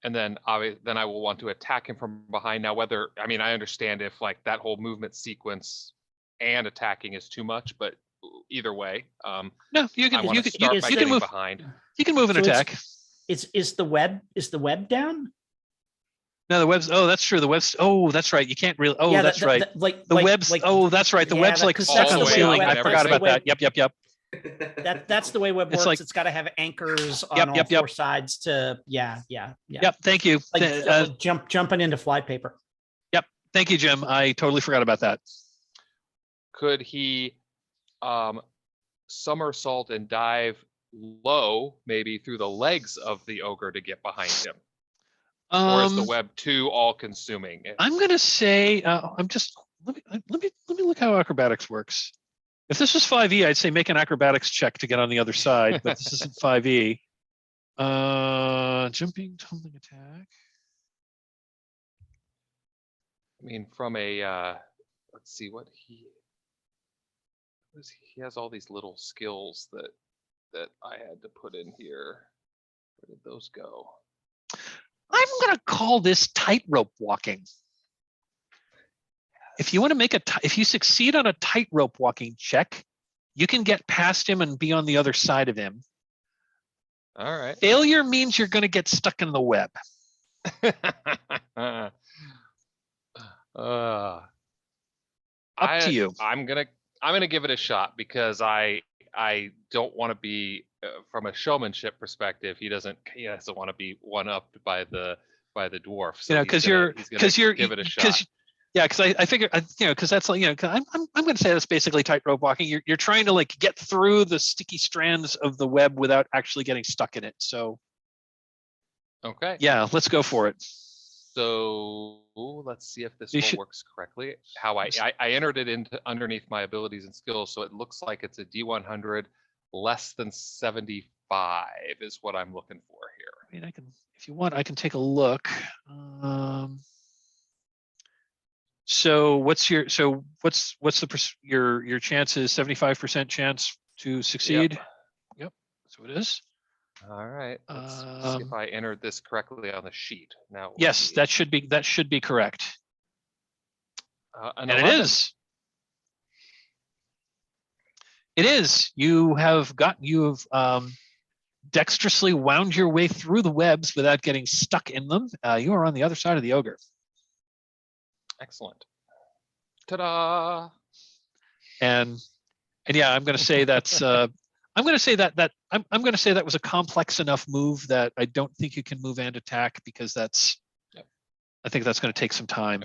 And then I will want to attack him from behind. Now, I understand if like that whole movement sequence and attacking is too much, but either way, no, you can move behind. You can move and attack. Is the web down? No, the web's. Oh, that's true. The web's. Oh, that's right. You can't really. Oh, that's right. The web's. Oh, that's right. The web's like stuck on the ceiling. I forgot about that. Yep. That's the way web works. It's got to have anchors on all four sides to. Yeah. Yep. Thank you. Like jumping into flypaper. Yep. Thank you, Jim. I totally forgot about that. Could he somersault and dive low, maybe through the legs of the ogre to get behind him? Or is the web too all-consuming? I'm gonna say let me look how acrobatics works. If this was 5e, I'd say make an acrobatics check to get on the other side, but this isn't 5e. Jumping, tumbling attack. I mean, from a let's see what he has all these little skills that I had to put in here. Where did those go? I'm going to call this tightrope walking. If you want to make if you succeed on a tightrope walking check, you can get past him and be on the other side of him. All right. Failure means you're going to get stuck in the web. Up to you. I'm gonna give it a shot because I don't want to be from a showmanship perspective. He doesn't want to be one upped by the dwarf. So Because you're give it a shot. Yeah, because I figure because that's like I'm going to say that's basically tightrope walking. You're trying to like get through the sticky strands of the web without actually getting stuck in it. So okay, yeah, let's go for it. So let's see if this works correctly. How I entered it into underneath my abilities and skills, so it looks like it's a D100 less than 75 is what I'm looking for here. I mean, if you want, I can take a look. So what's your your chances? 75% chance to succeed. Yep. So it is. All right. Let's see if I entered this correctly on the sheet. Now. Yes, that should be correct. And 11. it is. It is. You have dexterously wound your way through the webs without getting stuck in them. You are on the other side of the ogre. Excellent. Ta-da! And yeah, I'm going to say that's. I'm going to say that I'm going to say that was a complex enough move that I don't think you can move and attack because that's. Yep. I think that's going to take some time.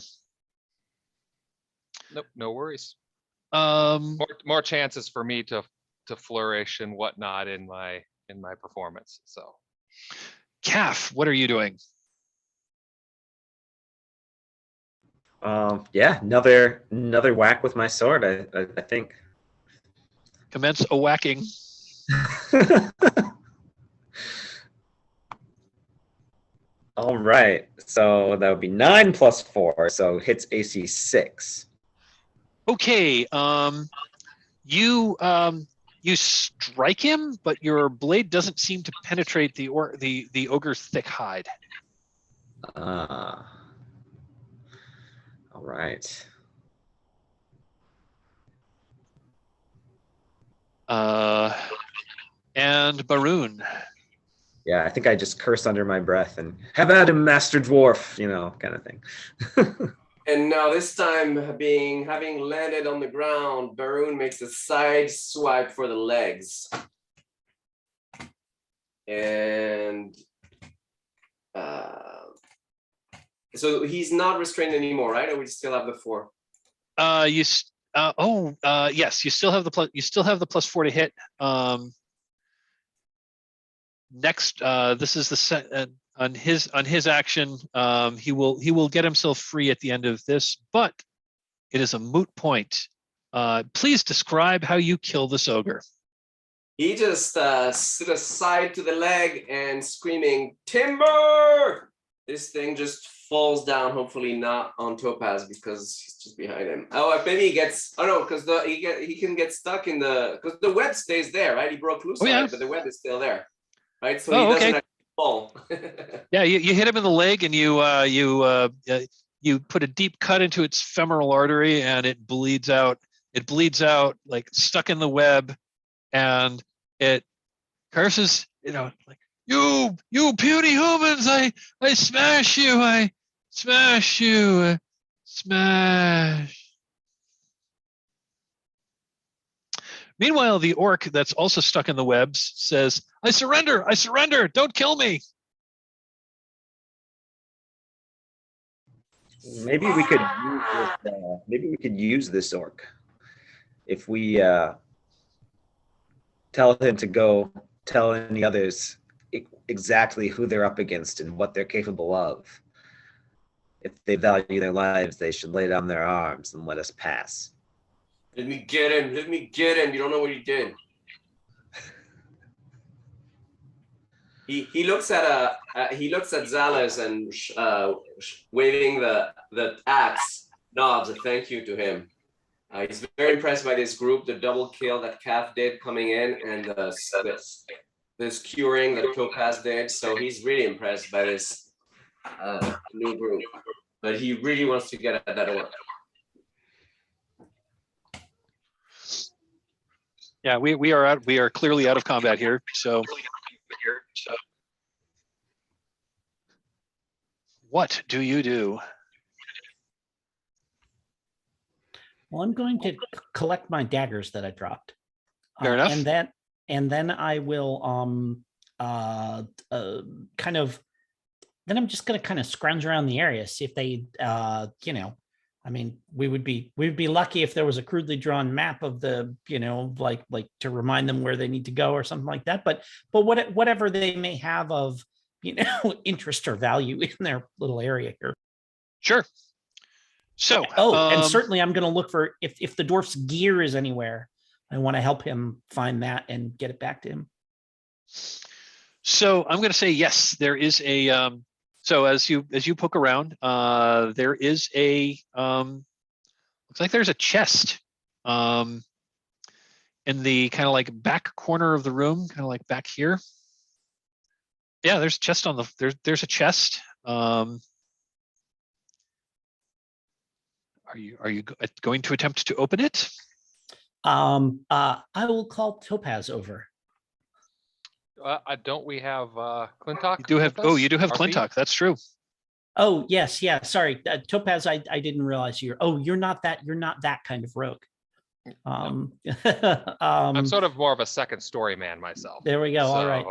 Nope, no worries. More chances for me to flourish and whatnot in my performance. So, Calf, what are you doing? Yeah, another whack with my sword. I think. Commence a whacking. All right, so that would be 9 plus 4, so hits AC 6. Okay, you strike him, but your blade doesn't seem to penetrate the ogre's thick hide. All right. And Baroon. Yeah, I think I just curse under my breath and have at him, Master Dwarf, kind of thing. And now this time, having landed on the ground, Baroon makes a side swipe for the legs. And so he's not restrained anymore, right? Or we still have the 4? Yes, you still have the plus 4 to hit. Next, this is the set on his action. He will get himself free at the end of this, but it is a moot point. Please describe how you kill this ogre. He just stood aside to the leg and screaming, "Timber!" This thing just falls down, hopefully not on Topaz because he's just behind him. Oh, maybe he gets, because he can get stuck because the web stays there, right? He broke loose, but the web is still there, right? So he doesn't actually fall. Yeah, you hit him in the leg and you put a deep cut into its femoral artery and it bleeds out. It bleeds out like stuck in the web, and it curses, like, You puny humans, I smash you, I smash you, smash. Meanwhile, the orc that's also stuck in the webs says, I surrender, don't kill me. Maybe we could use this orc. If we tell him to go tell any others exactly who they're up against and what they're capable of. If they value their lives, they should lay down their arms and let us pass. Let me get him. You don't know what he did. He looks at Zalalaz and waving the axe, nods a thank you to him. He's very impressed by this group, the double kill that Calf did coming in, and this curing that Topaz did. So he's really impressed by this new group, but he really wants to get at that orc. Yeah, we are clearly out of combat here. So what do you do? Well, I'm going to collect my daggers that I dropped. Fair enough. And then I will kind of, then I'm just going to kind of scrounge around the area, see if they you know, I mean, we'd be lucky if there was a crudely drawn map of the, you know, like to remind them where they need to go or something like that. But whatever they may have of, you know, interest or value in their little area here. Sure. So, and certainly I'm going to look for if the dwarf's gear is anywhere. I want to help him find that and get it back to him. So I'm going to say yes. There is a. So as you poke around, there is a. Looks like there's a chest. In the kind of like back corner of the room, kind of like back here. Yeah, there's a chest on the. There's a chest. Are you going to attempt to open it? I will call Topaz over. Don't we have Clintock? You do have. with Oh, us? you do have RP? Clintock. That's true. Oh yes, yeah. Sorry, Topaz. I didn't realize you're. Oh, you're not that kind of rogue. I'm sort of more of a second story man myself. There we go. All right.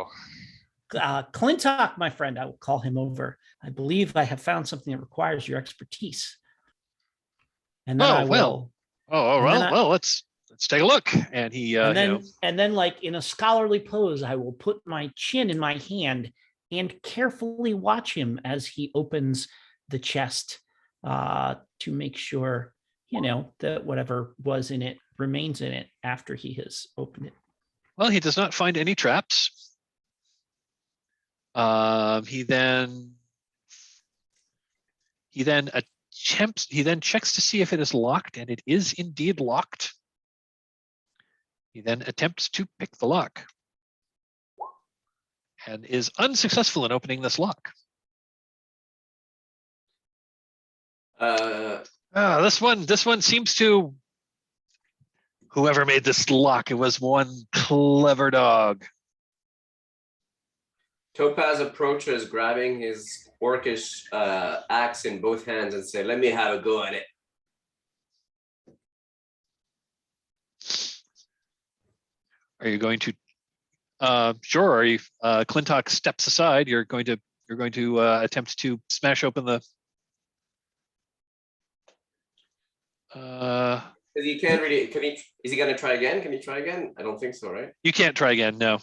So, Clintock, my friend. I will call him over. I believe I have found something that requires your expertise. And then I will. Well, let's take a look. And he, and then, you know, and then, like in a scholarly pose, I will put my chin in my hand and carefully watch him as he opens the chest to make sure, you know, that whatever was in it remains in it after he has opened it. well, he does not find any traps. He then checks to see if it is locked, and it is indeed locked. He then attempts to pick the lock and is unsuccessful in opening this lock. This one seems to, whoever made this lock, it was one clever dog. Topaz approaches, grabbing his orcish axe in both hands and say, "Let me have a go at it." Are you going to? Sure. Are you? Clintock steps aside. You're going to attempt to smash open the. He can't really. Can he? Is he gonna try again? Can he try again? I don't think so, right? You can't try again. No.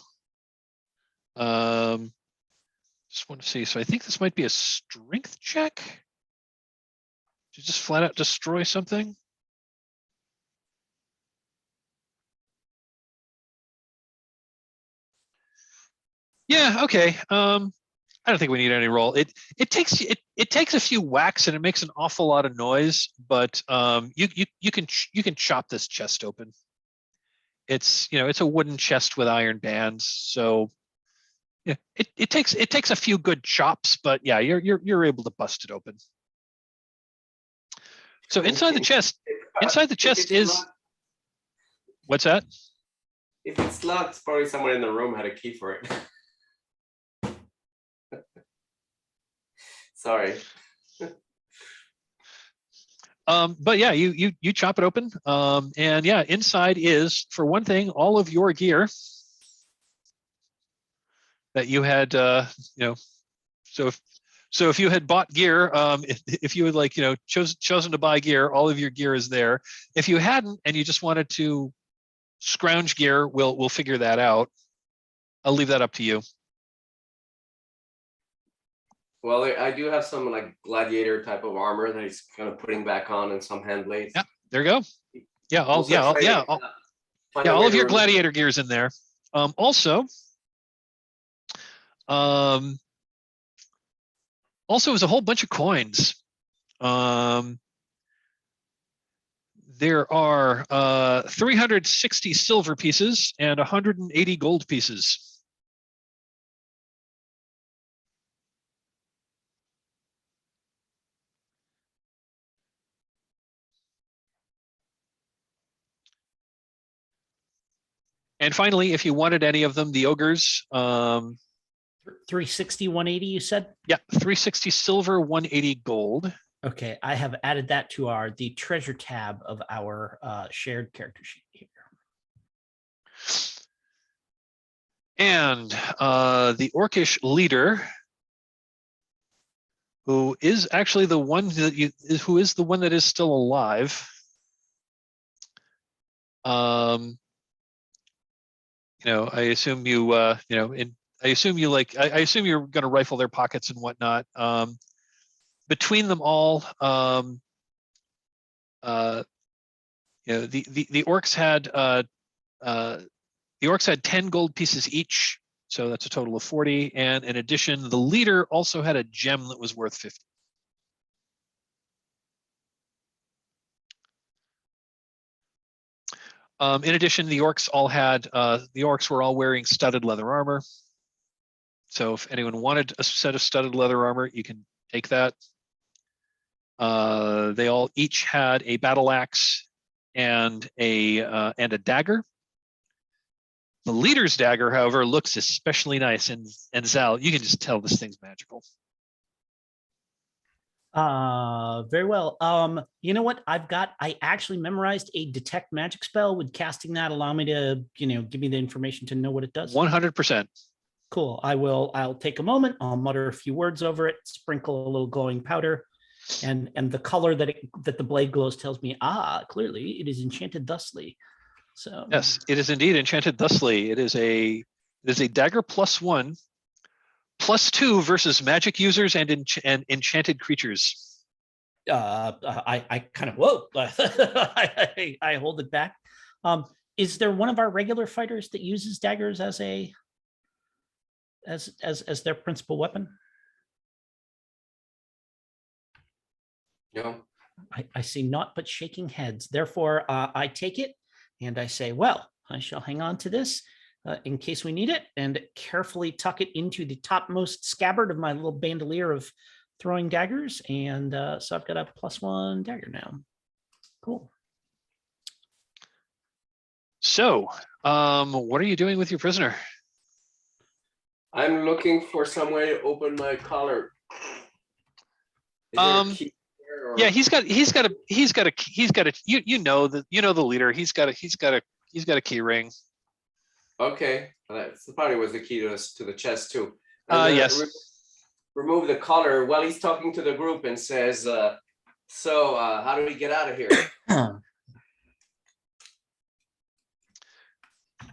Just want to see. So I think this might be a strength check. To just flat out destroy something. Yeah. Okay. I don't think we need any roll. It takes a few whacks and it makes an awful lot of noise, but you can chop this chest open. It's it's a wooden chest with iron bands, so yeah, it takes a few good chops, but yeah, you're able to bust it open. So inside the chest is locked, what's that? if it's locked, probably someone in the room had a key for it. Sorry. But yeah, you chop it open, and yeah, inside is, for one thing, all of your gear that you had, so if you had bought gear, if you had chosen to buy gear, all of your gear is there. If you hadn't and you just wanted to scrounge gear, we'll figure that out. I'll leave that up to you. Well, I do have some like gladiator type of armor that he's kind of putting back on, and some hand blades. Yeah, there you go. Yeah, all of your gladiator gear's in there. Also is a whole bunch of coins. There are 360 silver pieces and 180 gold pieces. And finally, if you wanted any of them, the ogres, 360, 180, you said? yeah, 360 silver, 180 gold. Okay, I have added that to the treasure tab of our shared character sheet here. And the orcish leader, who is actually the one that who is the one that is still alive. I assume you, I assume you like, I assume you're going to rifle their pockets and whatnot. Between them all, the orcs had the orcs had 10 gold pieces each, so that's a total of 40. And in addition, the leader also had a gem that was worth 50. In addition, the orcs were all wearing studded leather armor. So if anyone wanted a set of studded leather armor, you can take that. They all each had a battle axe and a dagger. The leader's dagger, however, looks especially nice. And Zal, you can just tell this thing's magical. Very well. You know what? I actually memorized a detect magic spell. Would casting that allow me to, give me the information to know what it does? 100%. Cool. I'll take a moment. I'll mutter a few words over it, sprinkle a little glowing powder, and the color that the blade glows tells me, clearly it is enchanted thusly. So yes, it is indeed enchanted thusly. It is a dagger +1, +2 versus magic users and enchanted creatures. I kind of whoa. I hold it back. Is there one of our regular fighters that uses daggers as their principal weapon? No. I see naught but shaking heads. Therefore, I take it and I say, well, I shall hang on to this in case we need it, and carefully tuck it into the topmost scabbard of my little bandolier of throwing daggers. And so I've got a +1 dagger now. Cool. So, what are you doing with your prisoner? I'm looking for some way to open my collar. Is there a key there, or- Yeah, he's got a the leader. He's got a key ring. Okay, that probably was the key to the chest too. Yes. Remove the collar while he's talking to the group and says, "So, how do we get out of here?"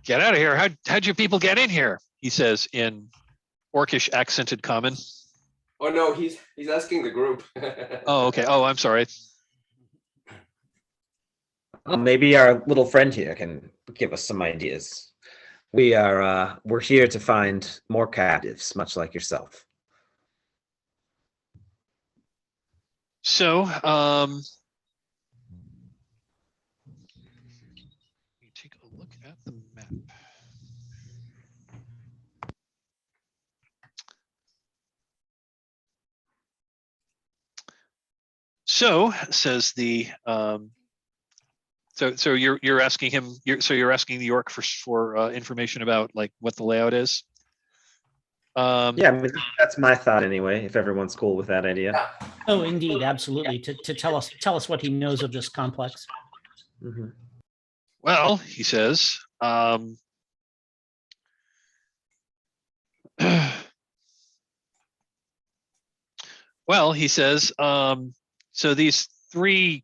Get out of here! How'd you people get in here? He says in orcish accented common. Oh no, he's asking the group. Oh, okay. Oh, I'm sorry. Maybe our little friend here can give us some ideas. We're here to find more captives, much like yourself. So, let me take a look at the map. So says the so you're asking him you're asking the orc for information about like what the layout is. Yeah, I mean, that's my thought anyway. If everyone's cool with that idea. Oh, indeed, absolutely. To tell us what he knows of this complex. Mm-hmm. Well, he says, so these three,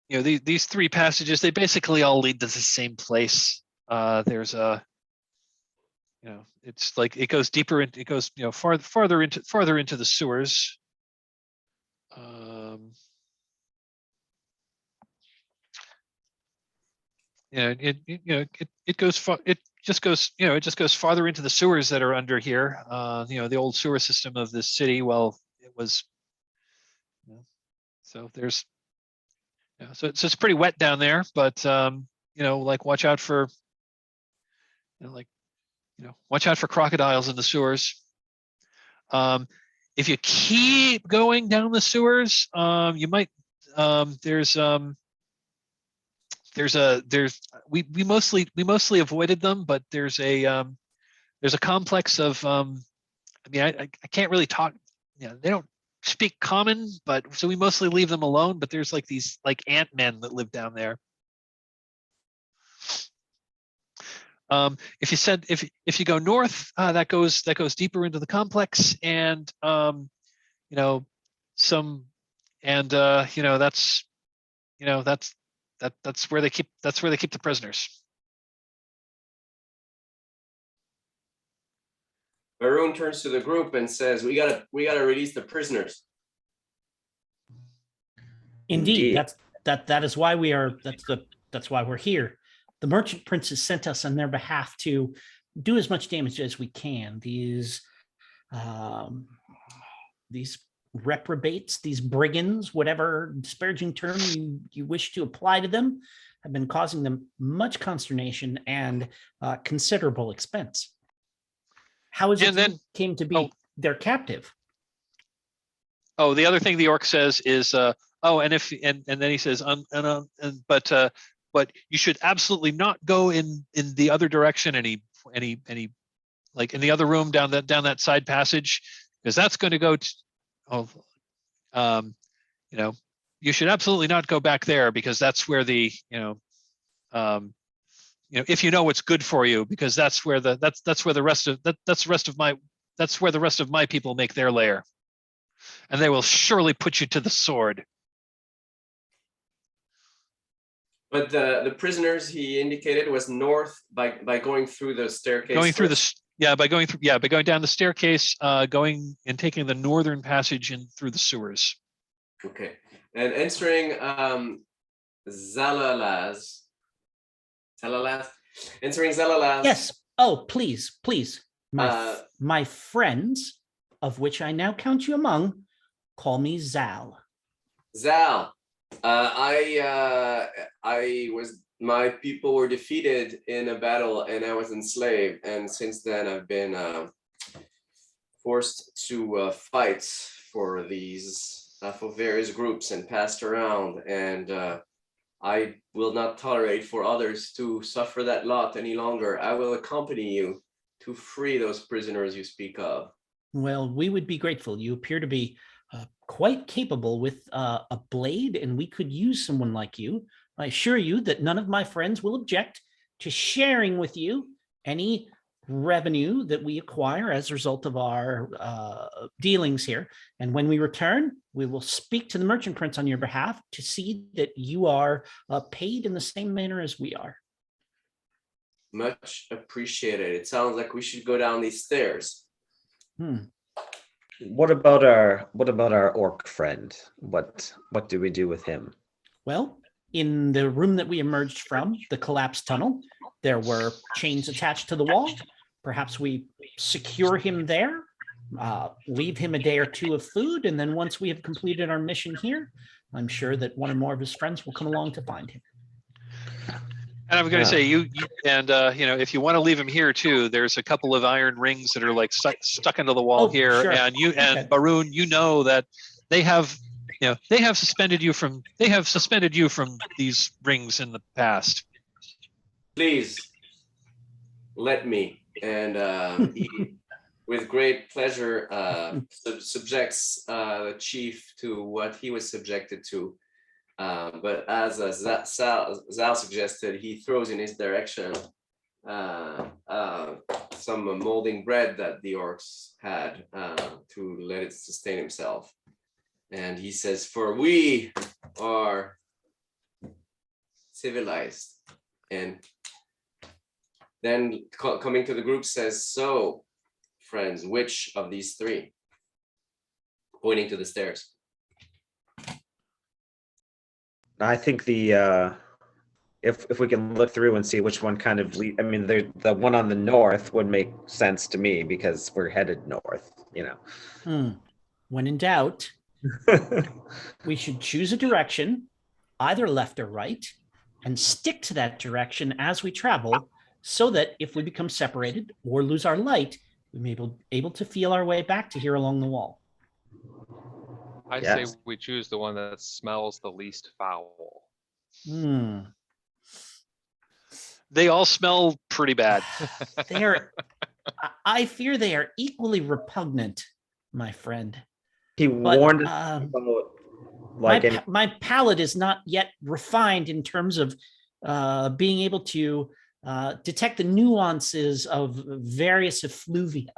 these three passages, they basically all lead to the same place. There's a, it's like it goes deeper into, it goes, farther into the sewers. It goes far. It just goes farther into the sewers that are under here. The old sewer system of this city. Well, it was. So there's. So it's pretty wet down there, but like watch out for, watch out for crocodiles in the sewers. If you keep going down the sewers, you might we mostly avoided them, but there's a complex of I can't really talk. They don't speak common, but so we mostly leave them alone. But there's like these like ant men that live down there. If you go north, that goes deeper into the complex, and that's where they keep the prisoners. Varun turns to the group and says, "We gotta release the prisoners." Indeed. That is why we are. That's why we're here. The merchant princes sent us on their behalf to do as much damage as we can. These reprobates, these brigands, whatever disparaging term you wish to apply to them, have been causing them much consternation and considerable expense. How is it then came to be their captive? Oh, the other thing the orc says is, and then he says, but you should absolutely not go in the other direction, any like in the other room down that side passage, because that's going to go to, you should absolutely not go back there, because that's where the if you know what's good for you, because that's where the rest of my people make their lair, and they will surely put you to the sword. But the prisoners he indicated was north by going through the staircase. By going down the staircase, going and taking the northern passage in through the sewers. Okay, and entering Zalalaz. Entering Zalalaz. Yes. Oh, please. My friends, of which I now count you among, call me Zal. Zal. My people were defeated in a battle and I was enslaved, and since then I've been forced to fight for various groups and passed around, and I will not tolerate for others to suffer that lot any longer. I will accompany you to free those prisoners you speak of. Well, we would be grateful. You appear to be quite capable with a blade, and we could use someone like you. I assure you that none of my friends will object to sharing with you any revenue that we acquire as a result of our dealings here. And when we return, we will speak to the merchant prince on your behalf to see that you are paid in the same manner as we are. Much appreciated. It sounds like we should go down these stairs. What about our orc friend? What do we do with him? Well, in the room that we emerged from, the collapsed tunnel, there were chains attached to the wall. Perhaps we secure him there, leave him a day or two of food, and then once we have completed our mission here, I'm sure that one or more of his friends will come along to find him. And I'm going to say if you want to leave him here too, there's a couple of iron rings that are like stuck into the wall here, sure. and Barun, that they have suspended you from these rings in the past. Please let me, and he, with great pleasure, subjects the chief to what he was subjected to. But as Zal suggested, he throws in his direction some molding bread that the orcs had to let it sustain himself. And he says, "For we are civilized." And then coming to the group says, "So, friends, which of these three?" Pointing to the stairs. I think if we can look through and see which one kind of the one on the north would make sense to me because we're headed north, When in doubt, we should choose a direction either left or right, and stick to that direction as we travel, so that if we become separated or lose our light, we may be able to feel our way back to here along the wall. I say we choose the one that smells the least foul. They all smell pretty bad. I fear they are equally repugnant, my friend. He warned us about my palate is not yet refined in terms of being able to detect the nuances of various effluvia.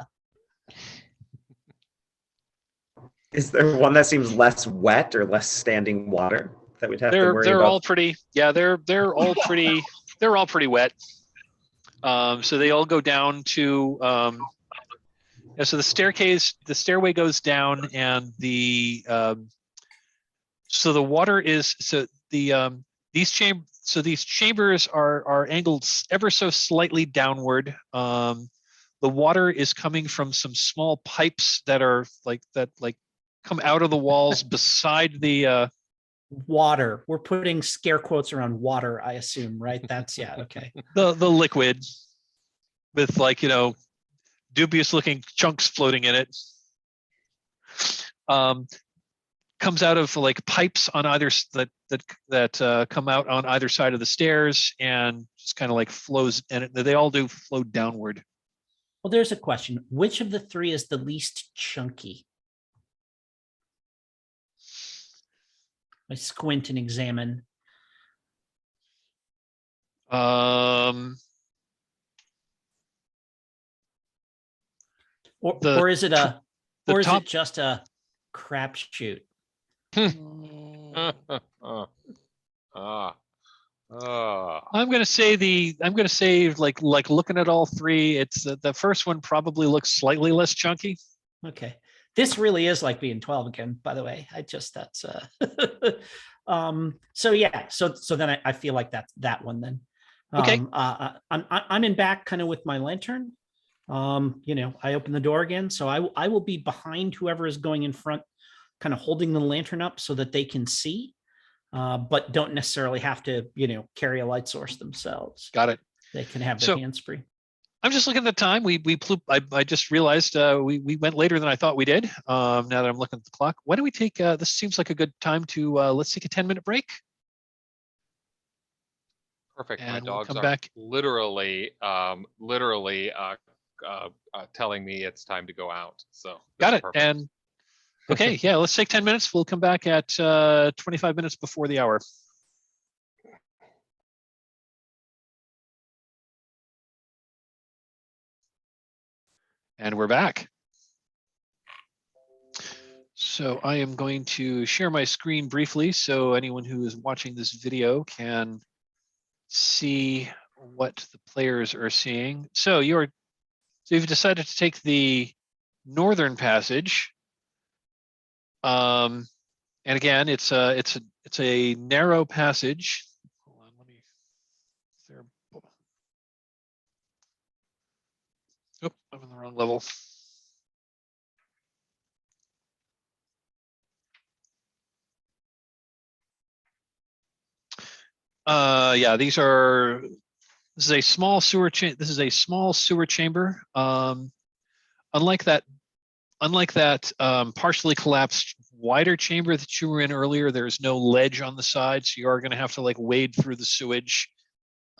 Is there one that seems less wet or less standing water that we'd have to worry they're about? all pretty. Yeah, they're all pretty. They're all pretty wet. So they all go down to. So the stairway goes down, and the so the water is these chambers are angled ever so slightly downward. The water is coming from some small pipes that are like come out of the walls beside the water. We're putting scare quotes around water, I assume, right? That's okay. The liquid with dubious looking chunks floating in it. Comes out of pipes on either that come out on either side of the stairs and just kind of flows, and they all do flow downward. Well, there's a question. Which of the three is the least chunky? I squint and examine. Or is it it just a crapshoot? I'm gonna say looking at all three, it's the first one probably looks slightly less chunky. Okay. This really is like being 12 again, by the way. So then I feel like that's that one then. Okay. I'm in back kind of with my lantern. I open the door again, so I will be behind whoever is going in front, kind of holding the lantern up so that they can see, but don't necessarily have to, carry a light source themselves. Got it. They can have their hands free. I'm just looking at the time. I just realized we went later than I thought we did. Now that I'm looking at the clock, why don't we take? This seems like a good time to let's take a 10-minute break. Perfect. And my dogs come are back. literally telling me it's time to go out. So got it. And okay, yeah, let's take 10 minutes. We'll come back at 25 minutes before the hour. And we're back. So I am going to share my screen briefly so anyone who is watching this video can see what the players are seeing. So you've decided to take the northern passage. And again, it's a narrow passage. Hold on, let me. Oh, I'm on the wrong level. Yeah, this is a small sewer chamber. Unlike that partially collapsed wider chamber that you were in earlier, there's no ledge on the side, so you are going to have to wade through the sewage.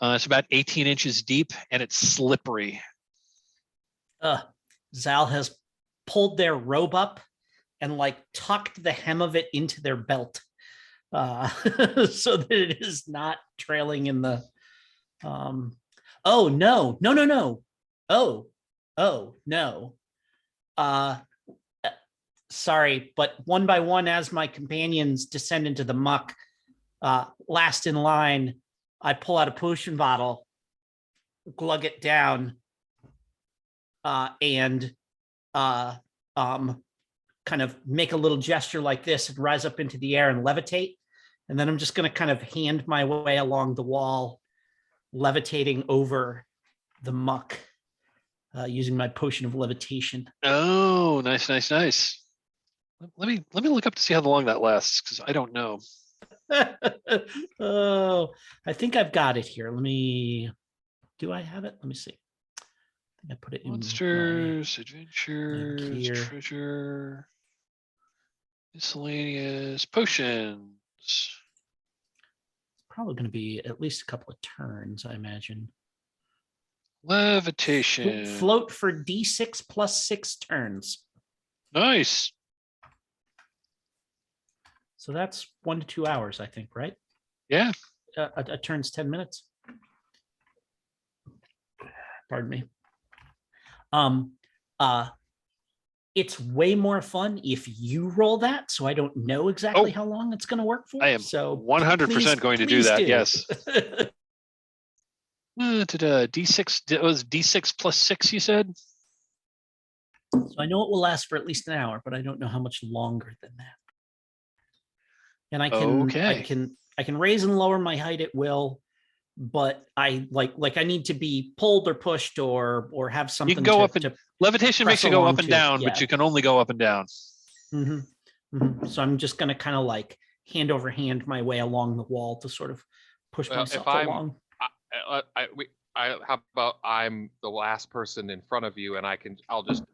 It's about 18 inches deep and it's slippery. Zal has pulled their robe up and tucked the hem of it into their belt, so that it is not trailing in the. Oh no! Oh no! Sorry, but one by one, as my companions descend into the muck, last in line, I pull out a potion bottle, glug it down, and kind of make a little gesture like this and rise up into the air and levitate. And then I'm just going to kind of hand my way along the wall, levitating over the muck, using my potion of levitation. Oh, nice. Let me look up to see how long that lasts, because I don't know. Oh, I think I've got it here. Do I have it? Let me see. I think I put it in Monsters, adventures, gear. treasure, miscellaneous, potions. Probably going to be at least a couple of turns, I imagine. Levitation. Float for D6 plus 6 turns. Nice. So that's 1 to 2 hours, I think, right? Yeah. A turn's 10 minutes. Pardon me. It's way more fun if you roll that, so I don't know exactly how long it's going to work for. I am so 100% going to do please that. do. Yes. D6. It was D6 plus 6. You said. So I know it will last for at least an hour, but I don't know how much longer than that. And I can raise and lower my height at will, but I like I need to be pulled or pushed or have something. You can go up and to levitation makes you go up and down, yeah. but you can only go up and down. So I'm just going to kind of like hand over hand my way along the wall to sort of push myself along. How about I'm the last person in front of you, and I'll just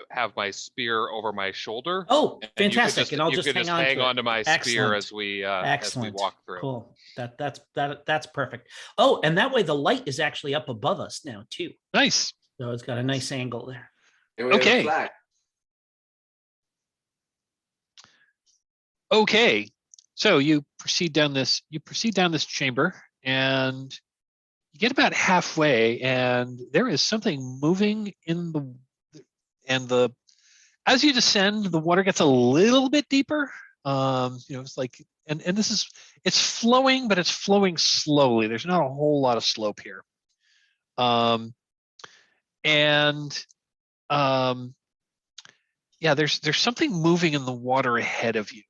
have my spear over my shoulder. Oh, fantastic! And I'll just hang on to my spear as we walk through. Cool. That's perfect. Oh, and that way the light is actually up above us now too. Nice. So it's got a nice angle there. Okay. Okay. So you proceed down this chamber, and you get about halfway, and there is something moving in the as you descend, the water gets a little bit deeper. It's like, and it's flowing, but it's flowing slowly. There's not a whole lot of slope here. There's something moving in the water ahead of you.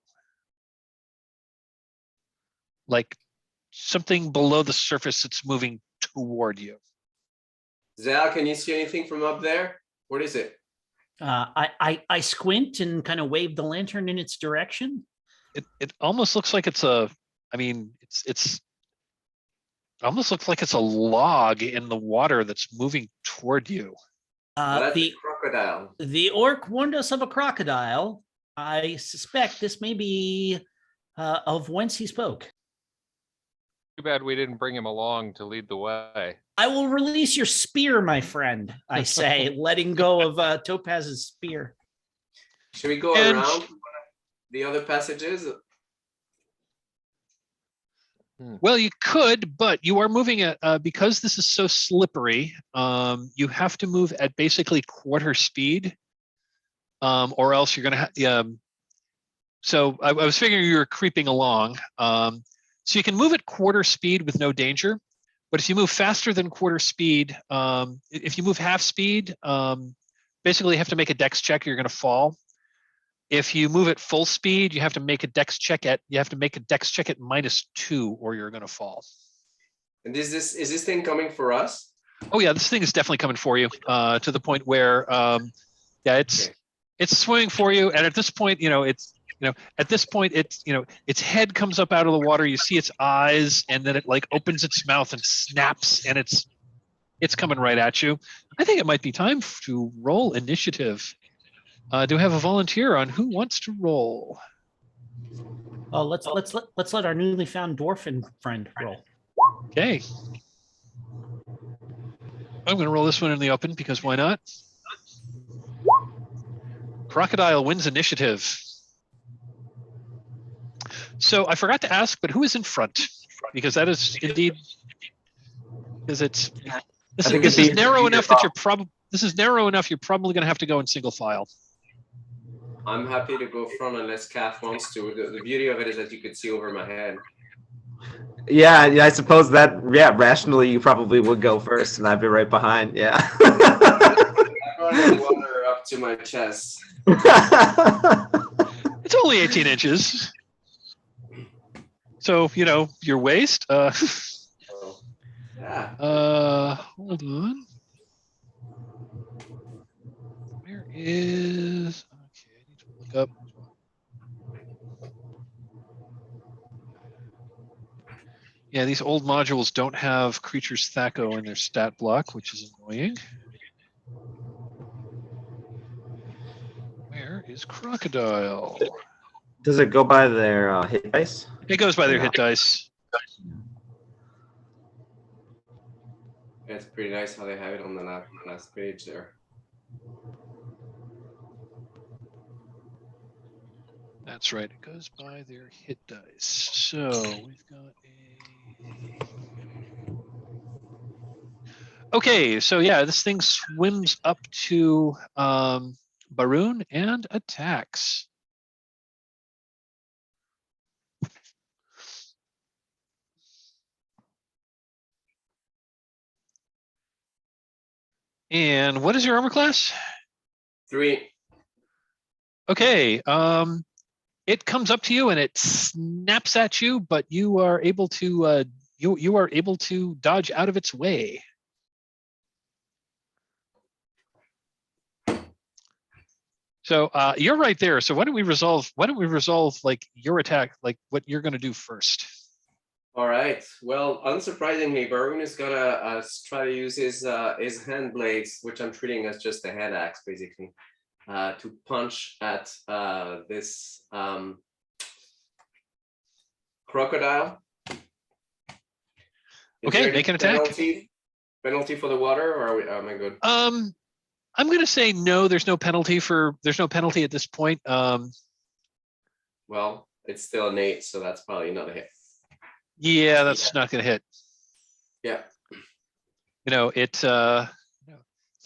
Like something below the surface that's moving toward you. Zal, can you see anything from up there? What is it? I squint and kind of wave the lantern in its direction. It almost looks like it's almost looks like it's a log in the water that's moving toward you. That's a crocodile. The orc warned us of a crocodile. I suspect this may be of whence he spoke. Too bad we didn't bring him along to lead the way. I will release your spear, my friend, I say, letting go of Topaz's spear. Should we go around the other passages? Well, you could, but you are moving at because this is so slippery. You have to move at basically quarter speed, or else you're going to have. So I was figuring you were creeping along. So you can move at quarter speed with no danger, but if you move faster than quarter speed, if you move half speed, basically you have to make a dex check. You're going to fall. If you move at full speed, you have to make a dex check at -2, or you're going to fall. And is this thing coming for us? Oh yeah, this thing is definitely coming for you. To the point where, it's swimming for you, and at this point, its head comes up out of the water. You see its eyes, and then it like opens its mouth and snaps, and it's coming right at you. I think it might be time to roll initiative. Do we have a volunteer on who wants to roll? Oh, let's let our newly found dwarfen friend roll. Okay. I'm going to roll this one in the open because why not? Crocodile wins initiative. So I forgot to ask, but who is in front? Because that is indeed, because this is narrow enough that you're probably going to have to go in single file. I'm happy to go front unless Kath wants to. The beauty of it is that you could see over my head. Yeah, I suppose that, rationally you probably would go first and I'd be right behind, yeah. I brought the water up to my chest. It's only 18 inches. So, your waist. Yeah. Hold on. Where is... Okay, I need to look up. Yeah, these old modules don't have creatures Thaco in their stat block, which is annoying. Where is Crocodile? Does it go by their hit dice? It goes by Or their no? hit dice. It's pretty nice how they have it on the last page there. That's right. It goes by their hit dice. So we've got a. Okay, so yeah, this thing swims up to Baroon and attacks. And what is your armor class? 3. Okay, it comes up to you and it snaps at you, but you are able to you are able to dodge out of its way. So you're right there. So why don't we resolve like your attack, like what you're going to do first? All right. Well, unsurprisingly, Baroon is gonna try to use his hand blades, which I'm treating as just a hand axe, basically, to punch at this crocodile. Okay, make an attack. Penalty for the water, or am I good? I'm going to say no. There's no penalty at this point. Well, it's still an 8, so that's probably not a hit. Yeah, that's not going to hit. Yeah. It's a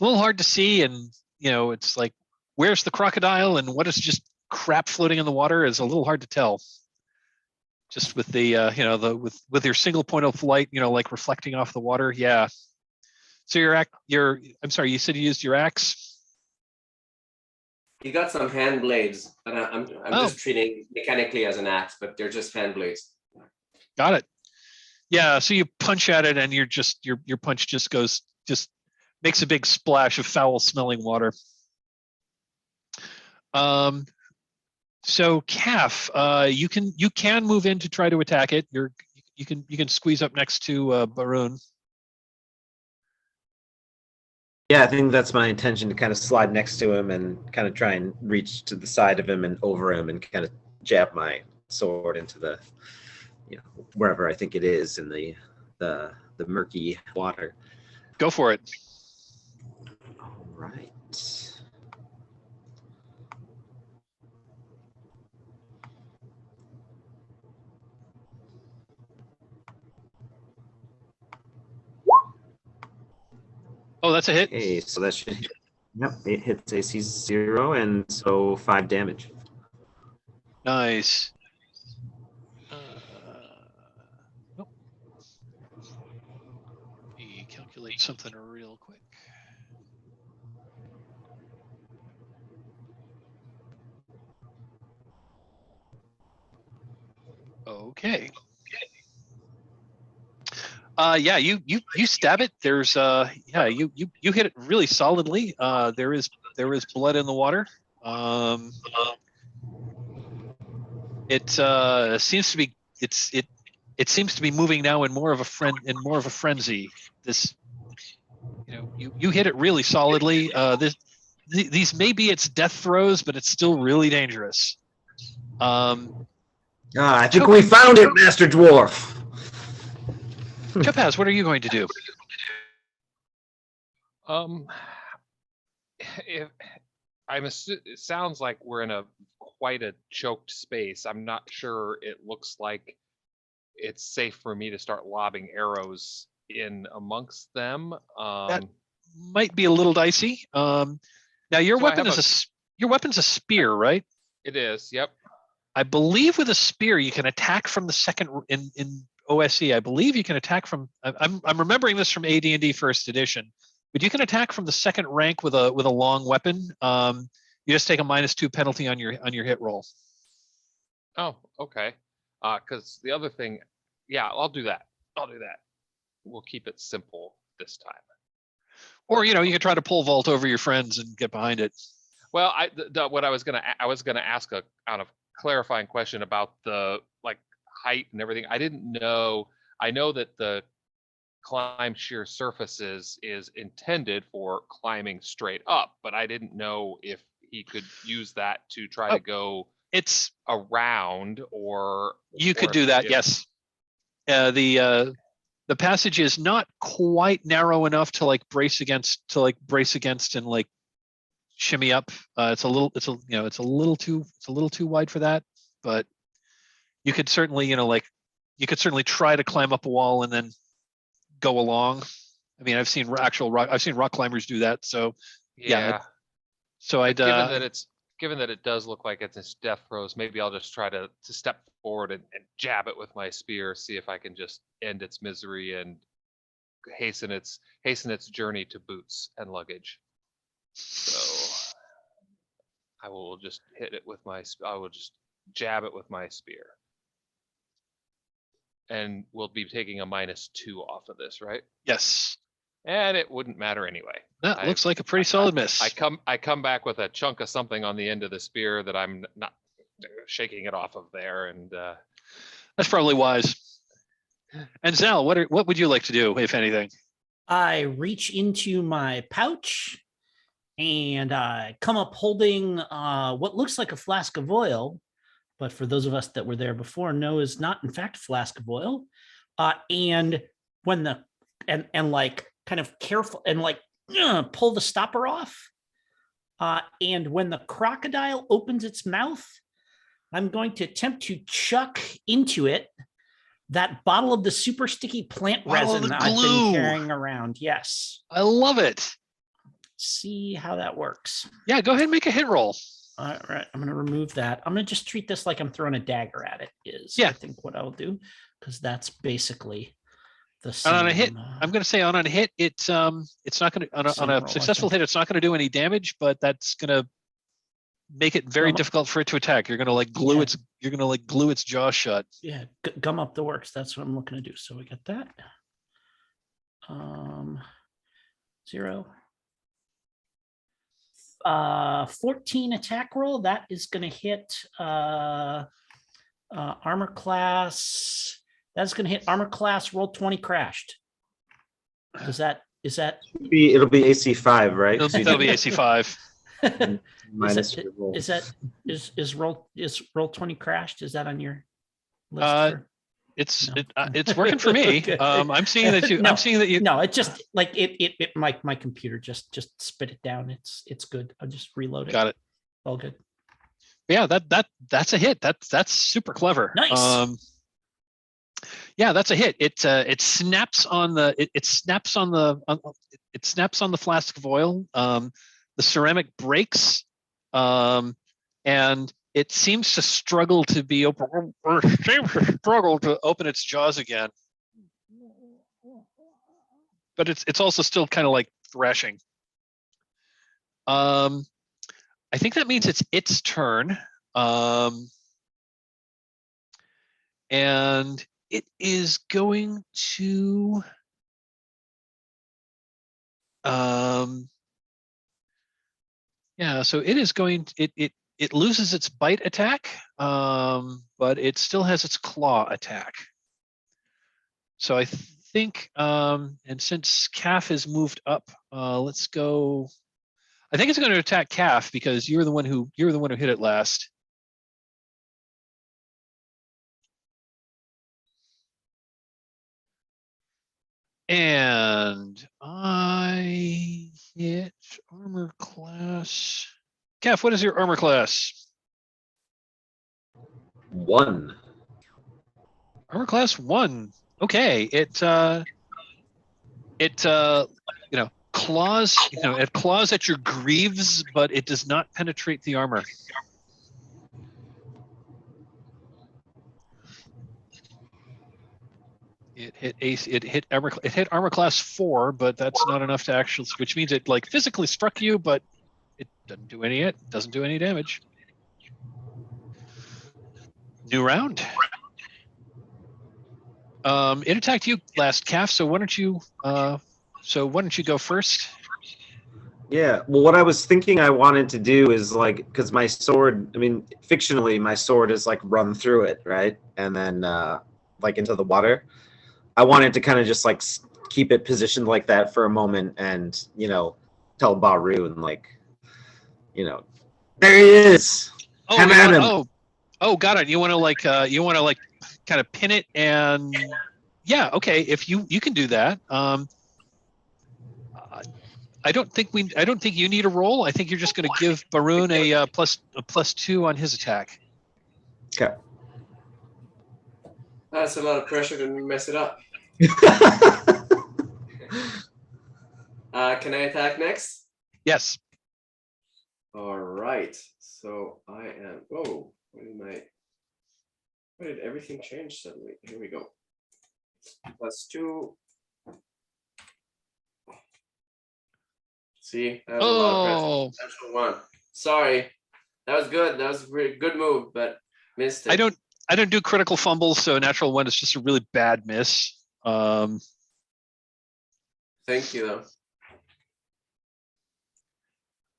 little hard to see, and it's like, where's the crocodile and what is just crap floating in the water is a little hard to tell. Just with the with your single point of light, like reflecting off the water. Yeah. So I'm sorry, you said you used your axe. You got some hand blades, and I'm just treating mechanically as an axe, but they're just hand blades. Got it. Yeah, so you punch at it and your punch just makes a big splash of foul smelling water. So Calf, you can move in to try to attack it. You can squeeze up next to Baroon. Yeah, I think that's my intention, to kind of slide next to him and kind of try and reach to the side of him and over him and kind of jab my sword into the wherever I think it is in the murky water. Go for it. All right. Oh, that's a hit. Okay, so that should hit. Yep, it hits AC 0, and so 5 damage. Nice. Nope. Let me calculate something real quick. Okay. Yeah, you stab it. There's you hit it really solidly. There is blood in the water. It seems to be it seems to be moving now in more of a frenzy. This you hit it really solidly. These may be its death throes, but it's still really dangerous. I think we found it, Master Dwarf. Topaz, what are you going to do? If it sounds like we're in quite a choked space. I'm not sure it looks like it's safe for me to start lobbing arrows in amongst them. That might be a little dicey. Now your weapon's a spear, right? It is. Yep. I believe with a spear you can attack from the second in OSE. I believe you can attack from. I'm remembering this from AD&D First Edition, but you can attack from the second rank with a long weapon. You just take a -2 penalty on your hit roll. Oh, okay. Because the other thing, yeah, I'll do that. We'll keep it simple this time. Or you can try to pole vault over your friends and get behind it. Well, what I was gonna ask a kind of clarifying question about the height and everything. I didn't know. I know that the climb sheer surfaces is intended for climbing straight up, but I didn't know if he could use that to try to go It's around, or you could or do if- that. if- Yes. The passage is not quite narrow enough to like brace against and like shimmy up. It's a little too wide for that, but you could certainly try to climb up a wall and then go along. I mean, I've seen rock climbers do that. So yeah. so I'd Given that it does look like it's in death throes, maybe I'll just try to step forward and jab it with my spear, see if I can just end its misery and hasten its journey to boots and luggage. So I will just jab it with my spear. And we'll be taking a -2 off of this, right? yes. And it wouldn't matter anyway. That looks like a pretty solid miss. I come back with a chunk of something on the end of the spear that I'm not shaking it off of there, and That's probably wise. And Zal, what would you like to do, if anything? I reach into my pouch and I come up holding what looks like a flask of oil, but for those of us that were there before, know is not in fact a flask of oil. And when like kind of careful and like pull the stopper off. And when the crocodile opens its mouth, I'm going to attempt to chuck into it that bottle of the super sticky plant resin that I've been carrying around. Yes. I love it. See how that works. Yeah, go ahead and make a hit roll. All right, I'm going to remove that. I'm going to just treat this like I'm throwing a dagger at it. I think what I'll do, because that's basically the same. And on a hit, I'm going to say on a hit, it's not going to on a successful hit, it's not going to do any damage, but that's going to make it very difficult for it to attack. You're going to like glue its jaw shut. Yeah, gum up the works. That's what I'm looking to do. So we got that. 0. 14 attack roll. That is going to hit armor class. That's going to hit armor class. Roll 20 crashed. Is that? It'll be AC 5, right? That'll be AC 5. Minus your roll. Is roll 20 crashed? Is that on your list? It's working for me. Okay. I'm seeing that you. No, it just like it. My computer just spit it down. It's good. I'll just reload it. Got it. All good. Yeah, that's a hit. That's super clever. Nice. Yeah, that's a hit. It snaps on the flask of oil. The ceramic breaks, and it seems to struggle to open its jaws again. But it's also still kind of like thrashing. I think that means it's its turn. And it is going to so it is going it loses its bite attack, but it still has its claw attack. So I think and since Calf has moved up, let's go. I think it's going to attack Calf because you're the one who hit it last. And I hit armor class. Kev, what is your armor class? 1. Armor class 1. Okay. It claws, it claws at your greaves, but it does not penetrate the armor. It hit armor class 4, but that's not enough to actually, which means it like physically struck you, but it doesn't do any damage. New round. It attacked you last, Calf. So why don't you go first? Yeah. Well, what I was thinking I wanted to do is like, because my sword, I mean, fictionally, my sword is like run through it, right, and then like into the water. I wanted to kind of just like keep it positioned like that for a moment, and tell Baru and like, there he is. Oh, Come at him. Oh, got it. You want to like kind of pin it, and yeah, okay. If you can do that. I don't think you need a roll. I think you're just going to give Baroon a +2 on his attack. Okay. That's a lot of pressure to mess it up. Can I attack next? Yes. All right. So I am. Oh, why did everything change suddenly? Here we go. +2. See, that was a lot of pressure. Natural 1. Sorry, that was good. That was a really good move, but missed it. I don't do critical fumbles, so natural 1 is just a really bad miss. Thank you,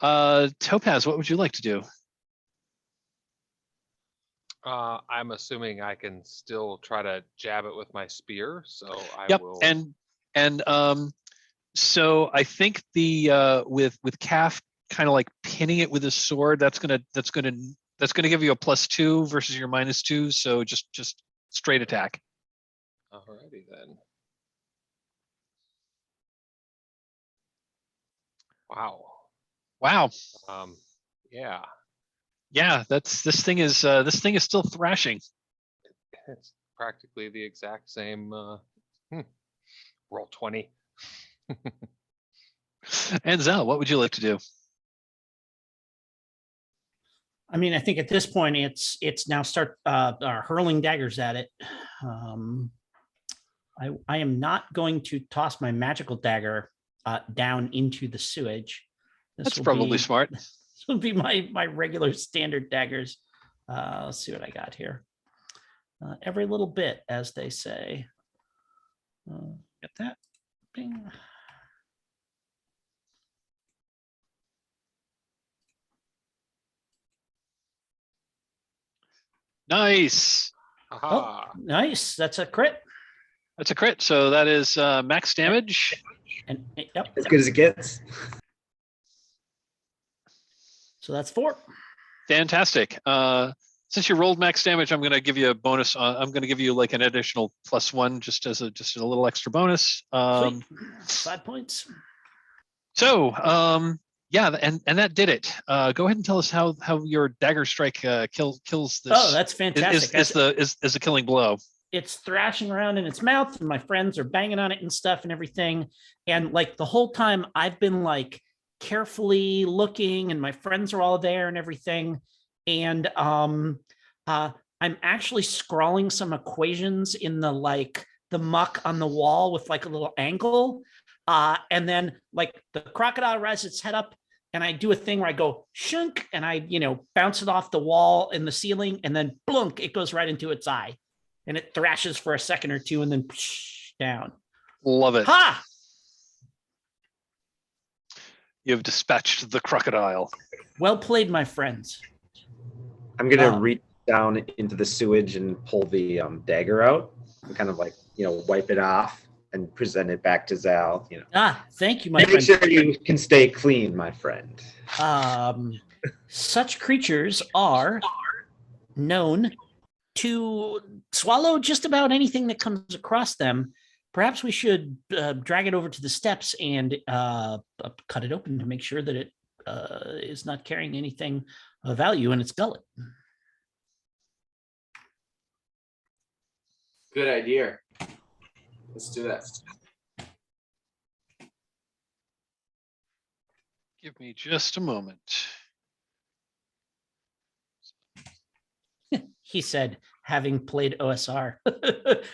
though. Topaz, what would you like to do? I'm assuming I can still try to jab it with my spear, so I will. And so I think the with Calf kind of like pinning it with his sword, that's gonna give you a +2 versus your -2. So just straight attack. Alrighty then. Wow. Yeah. Yeah, this thing is still thrashing. It's practically the exact same. Roll 20. And Zal, what would you like to do? I mean, I think at this point it's now start hurling daggers at it. I am not going to toss my magical dagger down into the sewage. That's probably smart. This will be my regular standard daggers. Let's see what I got here. Every little bit, as they say. Get that? Bing. Nice. Oh, nice. That's a crit. That's a crit. So that is max damage. And yep. As good as it gets. So that's 4. Fantastic. Since you rolled max damage, I'm going to give you a bonus. I'm going to give you like an additional +1, just a little extra bonus. Sweet. 5 points. So yeah, and that did it. Go ahead and tell us how your dagger strike kills this. Oh, that's fantastic. Is the killing blow. It's thrashing around in its mouth, and my friends are banging on it and stuff and everything. And like the whole time I've been like carefully looking, and my friends are all there and everything. And I'm actually scrawling some equations in the muck on the wall with like a little angle. And then like the crocodile rises its head up, and I do a thing where I go shunk, and I, bounce it off the wall in the ceiling, and then blunk, it goes right into its eye, and it thrashes for a second or two, and then down. Love it. Ha! You've dispatched the crocodile. Well played, my friends. I'm gonna reach down into the sewage and pull the dagger out, and kind of like wipe it off and present it back to Zal. Thank you, my friend. Make sure you can stay clean, my friend. Such creatures are known to swallow just about anything that comes across them. Perhaps we should drag it over to the steps and cut it open to make sure that it is not carrying anything of value in its gullet. Good idea. Let's do that. Give me just a moment. He said, having played OSR.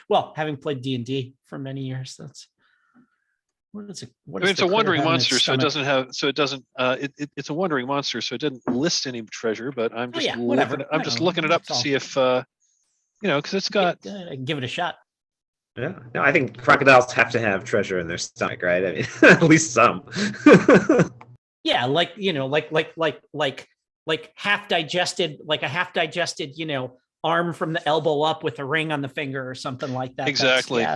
Well, having played D&D for many years. That's what is it? It's a wandering monster, so it doesn't have. So it doesn't. It's a wandering monster, so it didn't list any treasure. But I'm just looking it up to see if because it's got. I can give it a shot. Yeah, no, I think crocodiles have to have treasure in their stomach, right? I mean, at least some. Yeah, like half digested, like a half digested, arm from the elbow up with a ring on the finger or something like that. Exactly.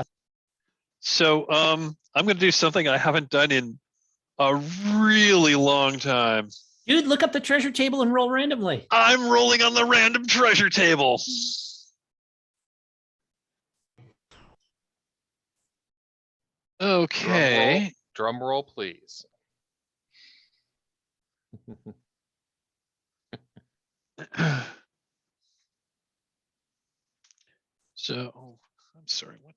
So I'm going to do something I haven't done in a really long time. Dude, look up the treasure table and roll randomly. I'm rolling on the random treasure table. Okay. Drum roll, please. So, oh, I'm sorry. What?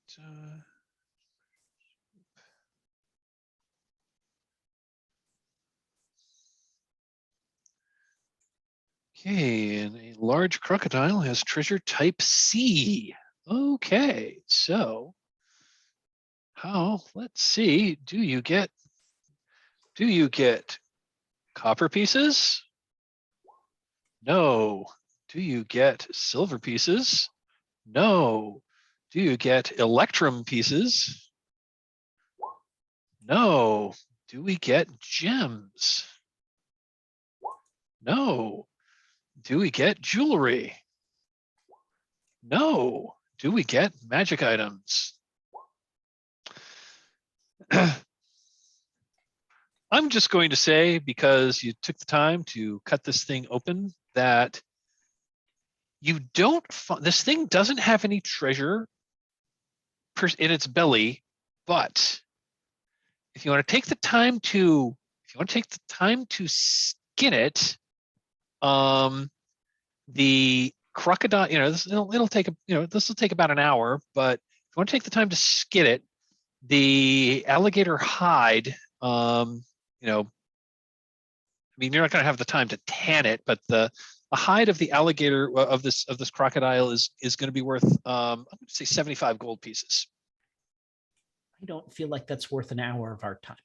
Okay, and a large crocodile has treasure type C. Okay, so how? Let's see. Do you get copper pieces? No. Do you get silver pieces? No. Do you get electrum pieces? No. Do we get gems? No. Do we get jewelry? No. Do we get magic items? I'm just going to say, because you took the time to cut this thing open, that you don't, this thing doesn't have any treasure in its belly, but if you want to take the time to, skin it, the crocodile, it'll take, this will take about an hour, but if you want to take the time to skin it, the alligator hide, you're not going to have the time to tan it, but the hide of the alligator of this crocodile is going to be worth, I'm going to say 75 gold pieces. I don't feel like that's worth an hour of our time.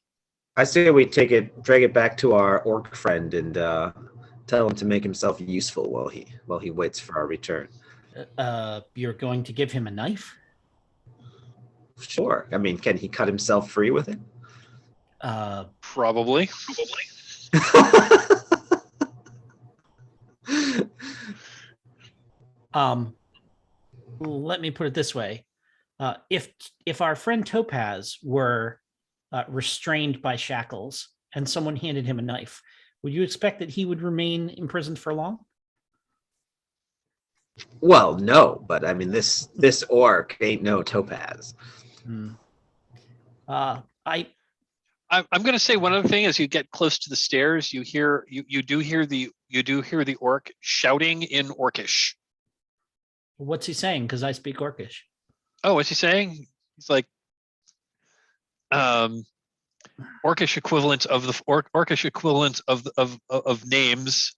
I say we drag it back to our orc friend and tell him to make himself useful while he waits for our return. You're going to give him a knife? Sure. I mean, can he cut himself free with it? Probably. Let me put it this way. If our friend Topaz were restrained by shackles and someone handed him a knife, would you expect that he would remain imprisoned for long? Well, no, but I mean, this orc ain't no Topaz. I'm going to say one other thing. As you get close to the stairs, you do hear the orc shouting in Orcish. What's he saying? Because I speak Orcish. Oh, what's he saying? He's like, Orcish equivalent of the Orcish equivalent of names,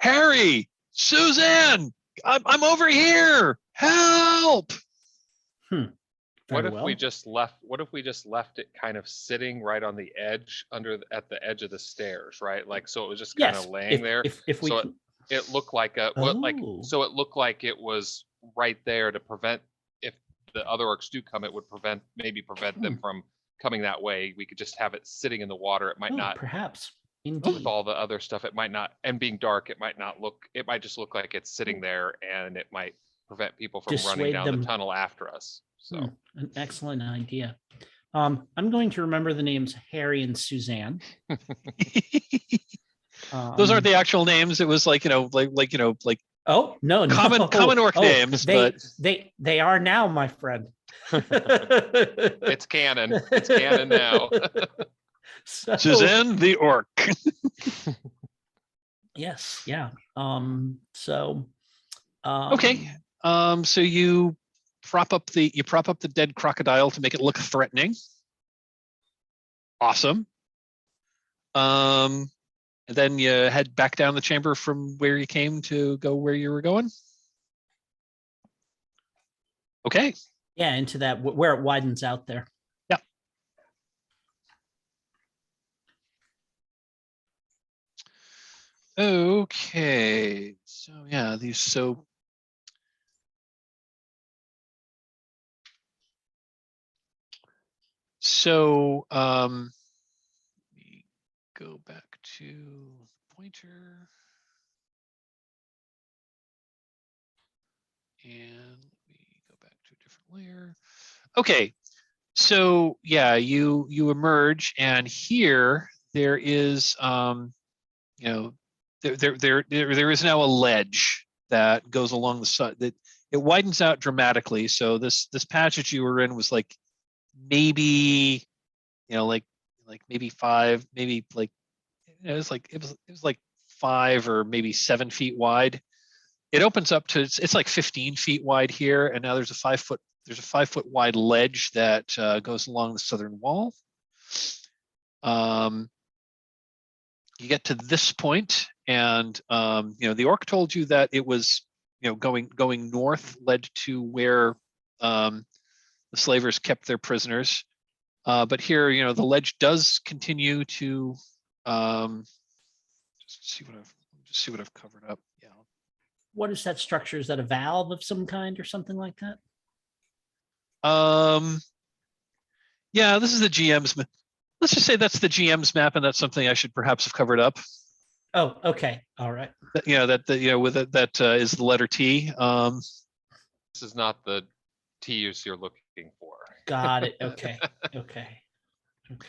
Harry, Suzanne, I'm over here, help. What if we just left it kind of sitting right on the edge at the edge of the stairs, right? Like, so it was just kind of laying there. If we it looked like it looked like it was right there to prevent, if the other orcs do come, it would prevent them from coming that way. We could just have it sitting in the water. It might not, perhaps. Indeed. With all the other stuff, it might not, and being dark, it might just look like it's sitting there, and it might prevent people from running down the tunnel after us. So an excellent idea. I'm going to remember the names Harry and Suzanne. Those aren't the actual names. It was like oh no, common orc names, but they are now, my friend. It's canon. It's canon now. Suzanne the orc. Yes, yeah. Okay. So you prop up the dead crocodile to make it look threatening. Awesome. And then you head back down the chamber from where you came to go where you were going. Okay. Yeah, into that where it widens out there. Yeah. Okay. So yeah, So let me go back to pointer. And let me go back to a different layer. Okay, so yeah, you emerge, and here there is there is now a ledge that goes along the side that it widens out dramatically. So this patch that you were in was like maybe like maybe five, maybe like it was like 5 or maybe 7 feet wide. It opens up to it's like 15 feet wide here, and now there's a 5 foot wide ledge that goes along the southern wall. You get to this point, and the orc told you that it was going north led to where the slavers kept their prisoners. But here, the ledge does continue to just see what I've covered up. Yeah. What is that structure? Is that a valve of some kind or something like that? Yeah, this is the GM's. Let's just say that's the GM's map, and that's something I should perhaps have covered up. Oh, okay, all right. With it, that is the letter T. This is not the T's you're looking for. Got it. Okay. Okay.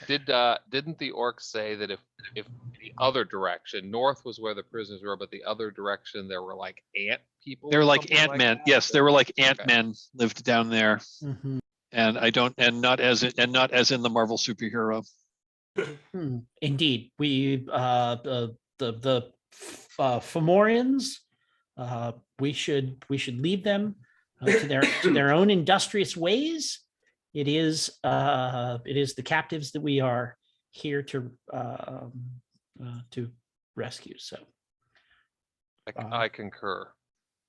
Didn't the orc say that if the other direction, north was where the prisoners were, but the other direction there were like ant people? They were like something ant-men. that? Yes, there were like ant-men lived down there. Mhm. And not as in the Marvel superhero. Indeed, we the Fomorians, we should leave them to their own industrious ways. It is the captives that we are here to rescue. So I concur.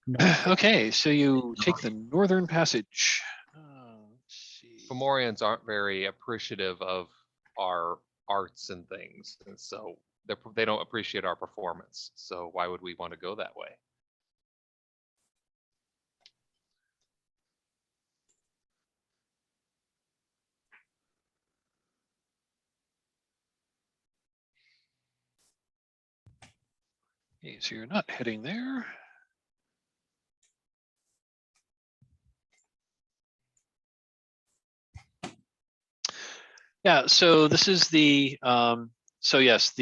no. Okay, so you take the northern passage. Let's see. Fomorians aren't very appreciative of our arts and things, and so they don't appreciate our performance. So why would we want to go that way? Okay, so you're not heading there. Yeah, so this is the so this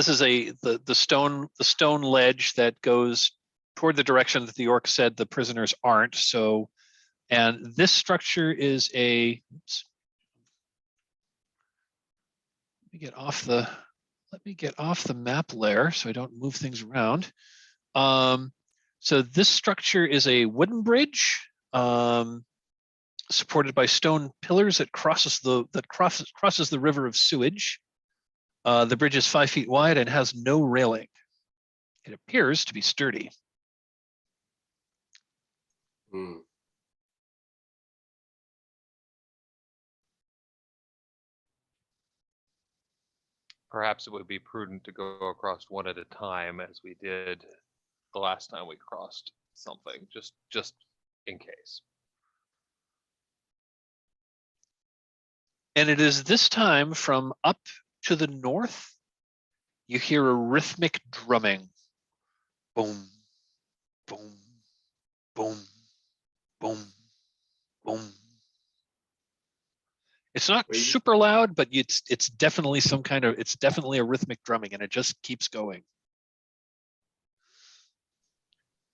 is the stone ledge that goes toward the direction that the orc said the prisoners aren't. So, and this structure is a let me get off the map layer so I don't move things around. So this structure is a wooden bridge supported by stone pillars that crosses the river of sewage. The bridge is 5 feet wide and has no railing. It appears to be sturdy. Perhaps it would be prudent to go across one at a time, as we did the last time we crossed something, just in case. And it is this time from up to the north, you hear a rhythmic drumming. Boom, boom, boom, boom, boom. It's not super loud, but it's definitely it's definitely a rhythmic drumming, and it just keeps going.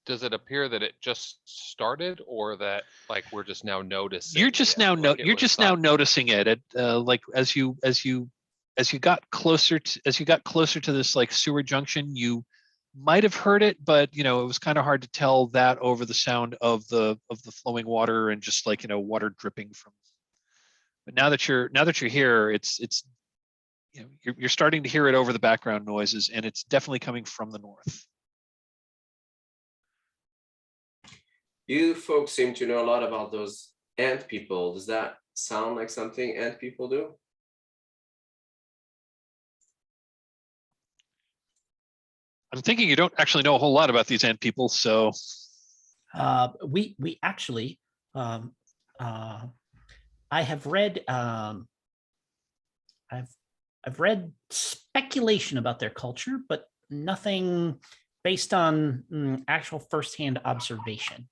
Does it appear that it just started, or that like we're just now noticing? You're just now noticing it. Like as you got closer to this like sewer junction, you might have heard it, but it was kind of hard to tell that over the sound of the flowing water and just like water dripping from. But now that you're here, it's you're starting to hear it over the background noises, and it's definitely coming from the north. You folks seem to know a lot about those ant people. Does that sound like something ant people do? I'm thinking you don't actually know a whole lot about these ant people, so. We actually, I have read, I've read speculation about their culture, but nothing based on actual firsthand observation.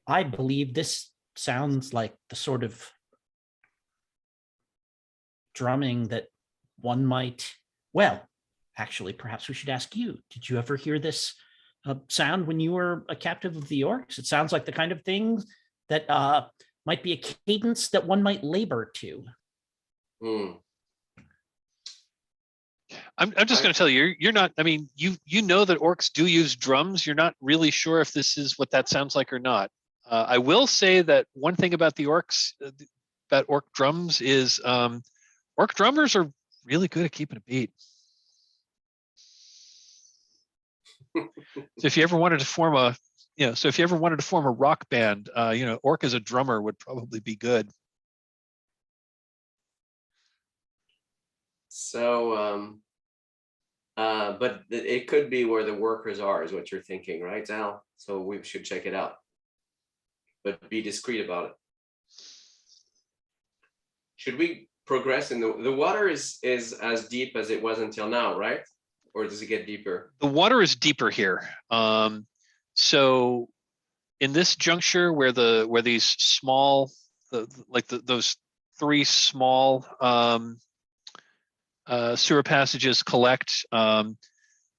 I believe this sounds like the sort of drumming that one might, well, actually, perhaps we should ask you, did you ever hear this sound when you were a captive of the orcs? It sounds like the kind of thing that might be a cadence that one might labor to. Hmm. I'm just going to tell you, you're not. I mean, you know that orcs do use drums. You're not really sure if this is what that sounds like or not. I will say that one thing about the orcs, about orc drums, is orc drummers are really good at keeping a beat. So if you ever wanted to form a, rock band, orc as a drummer would probably be good. So, but it could be where the workers are, is what you're thinking, right, Al? So we should check it out, but be discreet about it. Should we progress in the water is as deep as it was until now, right? Or does it get deeper? The water is deeper here. So in this juncture where these small, those three small sewer passages collect,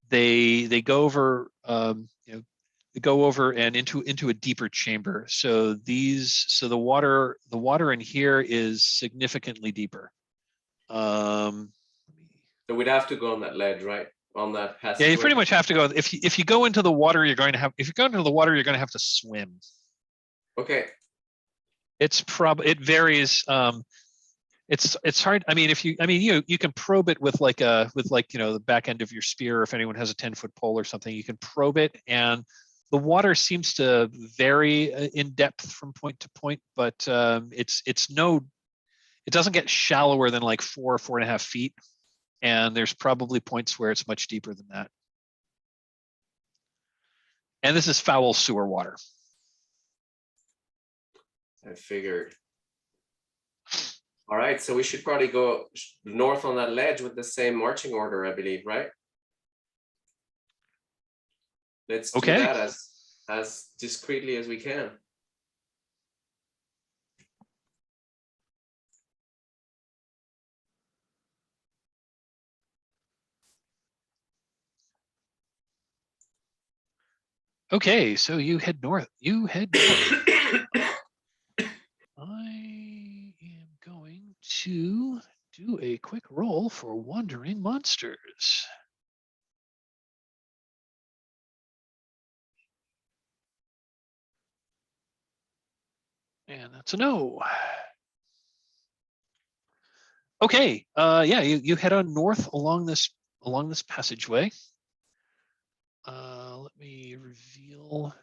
they go over, they go over and into a deeper chamber. So the water in here is significantly deeper. So we'd have to go on that ledge, right? On that passage. Yeah, you pretty much have to go. If you go into the water, you're going to have. If you go into the water, you're going to have to swim. Okay. It varies. It's hard. I mean, you can probe it with the back end of your spear. If anyone has a 10-foot pole or something, you can probe it, and the water seems to vary in depth from point to point. But it doesn't get shallower than like 4.5 feet. And there's probably points where it's much deeper than that. And this is foul sewer water. I figured. All right, so we should probably go north on that ledge with the same marching order, I believe, right? Let's do that as discreetly as we can. Okay, so you head north. I am going to do a quick roll for wandering monsters. And that's a no. Okay, yeah, you head on north along this passageway. Let me reveal.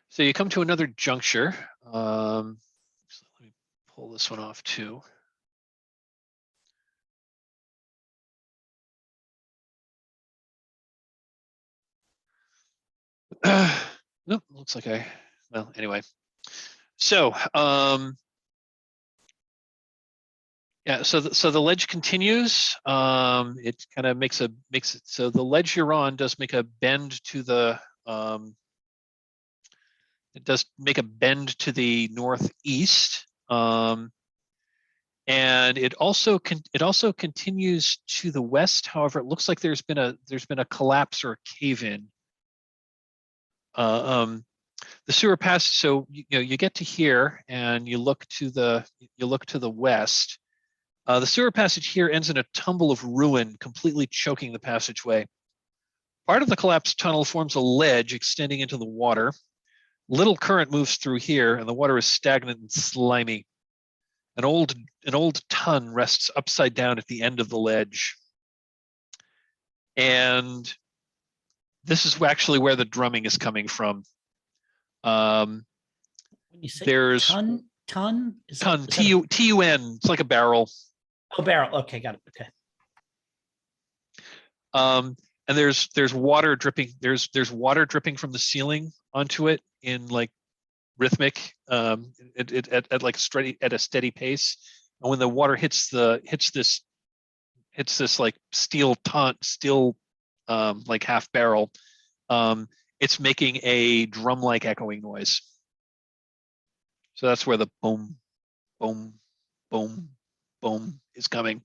So you come to another juncture. So let me pull this one off too. Nope, looks like well, anyway. So, yeah, so the ledge continues. It kind of makes it so the ledge you're on does make a bend to the it does make a bend to the northeast. And it also continues to the west. However, it looks like there's been a collapse or a cave-in. The sewer passage. So you get to here and you look to the west. The sewer passage here ends in a tumble of ruin, completely choking the passageway. Part of the collapsed tunnel forms a ledge extending into the water. Little current moves through here, and the water is stagnant and slimy. An old tun rests upside down at the end of the ledge. And this is actually where the drumming is coming from. When you say there's tun, tun, T-U-N. It's like a barrel. Oh, barrel. Okay, got it. Okay. And there's water dripping. There's water dripping from the ceiling onto it in like rhythmic, at a steady pace. And when the water hits this like steel like half barrel, it's making a drum-like echoing noise. So that's where the boom, boom, boom, boom is coming.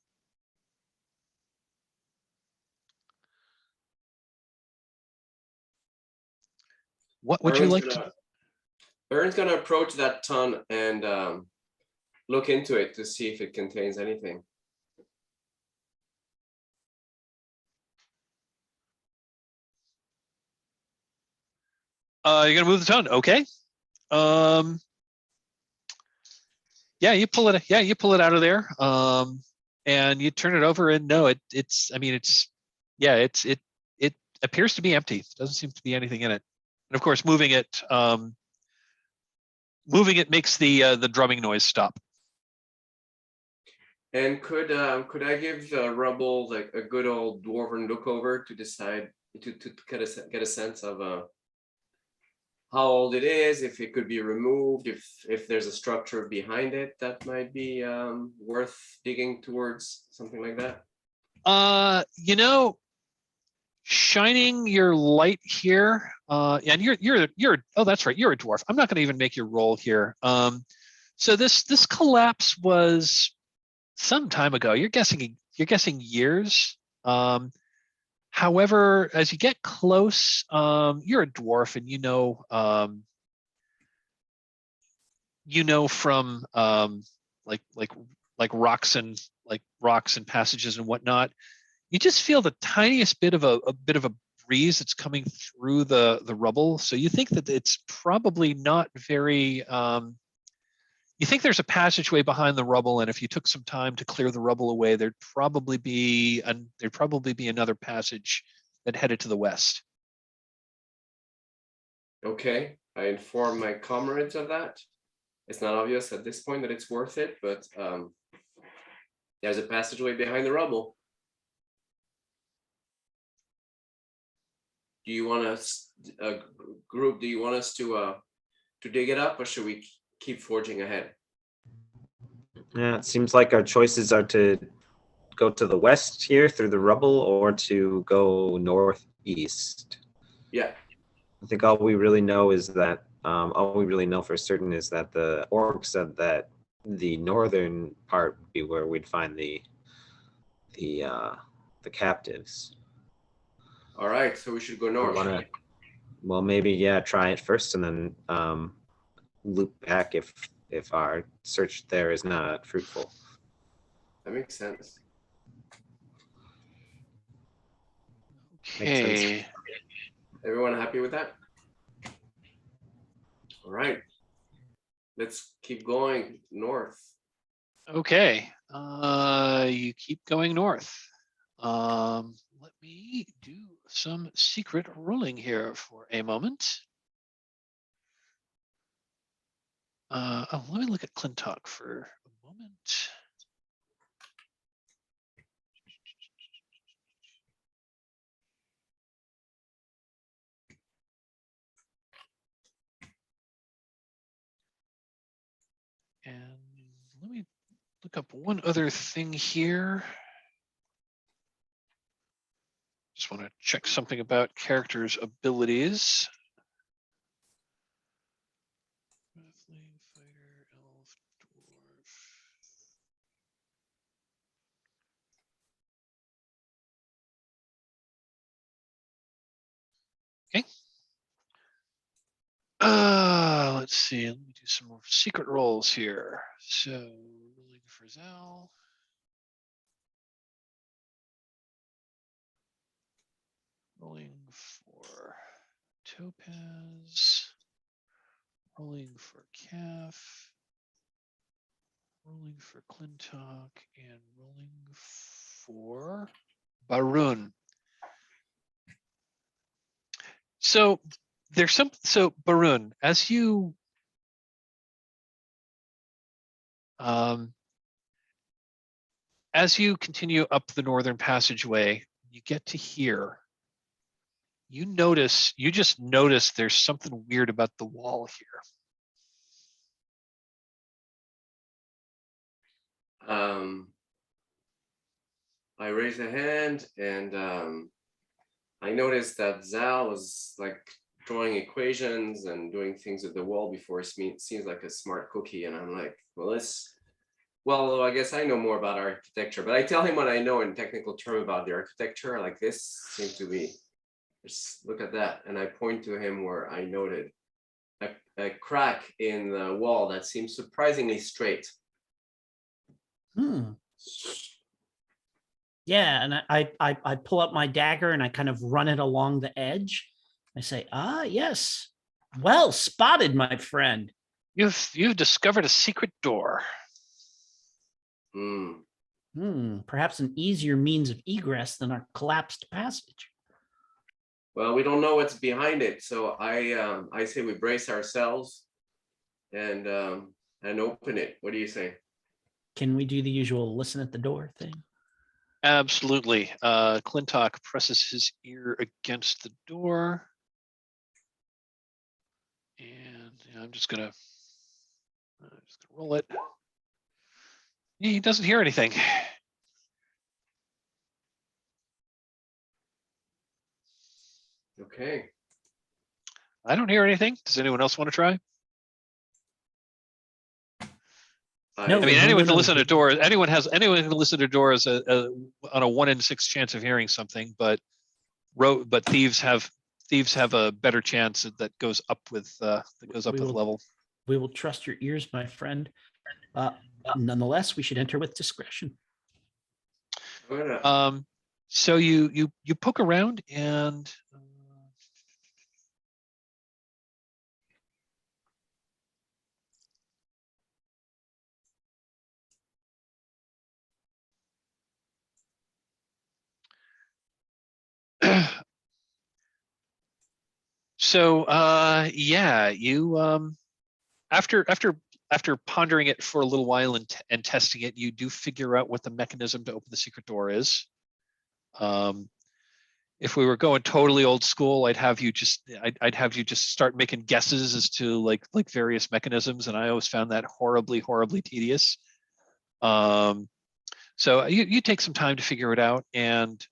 What would you like to? Aaron's gonna approach that ton and look into it to see if it contains anything. You're gonna move the ton, okay? Yeah, you pull it. Yeah, you pull it out of there, and you turn it over, and no, it's. I mean, it appears to be empty. Doesn't seem to be anything in it. And of course, moving it makes the drumming noise stop. And could I give the rubble like a good old dwarven look over to decide to get a sense of how old it is, if it could be removed, if there's a structure behind it that might be worth digging towards, something like that? You know, shining your light here, and you're oh, that's right, you're a dwarf. I'm not going to even make your roll here. So this collapse was some time ago. You're guessing years. However, as you get close, you're a dwarf, and you know from like rocks and passages and whatnot. You just feel the tiniest bit of a breeze that's coming through the rubble. So you think that it's probably not very. You think there's a passageway behind the rubble, and if you took some time to clear the rubble away, there'd probably be another passage that headed to the west. Okay, I inform my comrades of that. It's not obvious at this point that it's worth it, but there's a passageway behind the rubble. Do you want us, group? Do you want us to dig it up, or should we keep forging ahead? Yeah, it seems like our choices are to go to the west here through the rubble or to go northeast. Yeah. I think all we really know for certain is that the orc said that the northern part would be where we'd find the captives. All right, so we should go north. Well, maybe try it first and then loop back if our search there is not fruitful. That makes sense. Okay. Everyone happy with that? All right. Let's keep going north. Okay. You keep going north. Let me do some secret rolling here for a moment. Let me look at Clintock for a moment. And let me look up one other thing here. Just want to check something about characters' abilities. Halfling, fighter, elf, dwarf. Okay. Let's see. Let me do some more secret rolls here. So, rolling for Zal. Rolling for Topaz. Rolling for Calf. Rolling for Clintock. And rolling for Barun. So there's Barun, as you continue up the northern passageway, you get to here. You just notice there's something weird about the wall here. I raised a hand, and I noticed that Zal was like drawing equations and doing things with the wall before. It seems like a smart cookie, and I'm like, well, I guess I know more about architecture, but I tell him what I know in technical term about the architecture. Like, this seems to be, just look at that, and I point to him where I noted a crack in the wall that seems surprisingly straight. Yeah, and I pull up my dagger and I kind of run it along the edge. I say, "Ah, yes, well spotted, my friend. You've discovered a secret door. Perhaps an easier means of egress than our collapsed passage." Well, we don't know what's behind it, so I say we brace ourselves and open it. What do you say? Can we do the usual listen at the door thing? Absolutely. Clintock presses his ear against the door. And I'm just gonna roll it. He doesn't hear anything. Okay. I don't hear anything. Does anyone else want to try? No, I mean, no, anyone no, can no. listen to doors. Anyone can listen to doors on a 1 in 6 chance of hearing something, but thieves have a better chance that goes up with level. We will trust your ears, my friend. Nonetheless, we should enter with discretion. So you poke around and so yeah, you after pondering it for a little while and testing it, you do figure out what the mechanism to open the secret door is. If we were going totally old school, I'd have you just start making guesses as to like various mechanisms, and I always found that horribly tedious. So you take some time to figure it out, and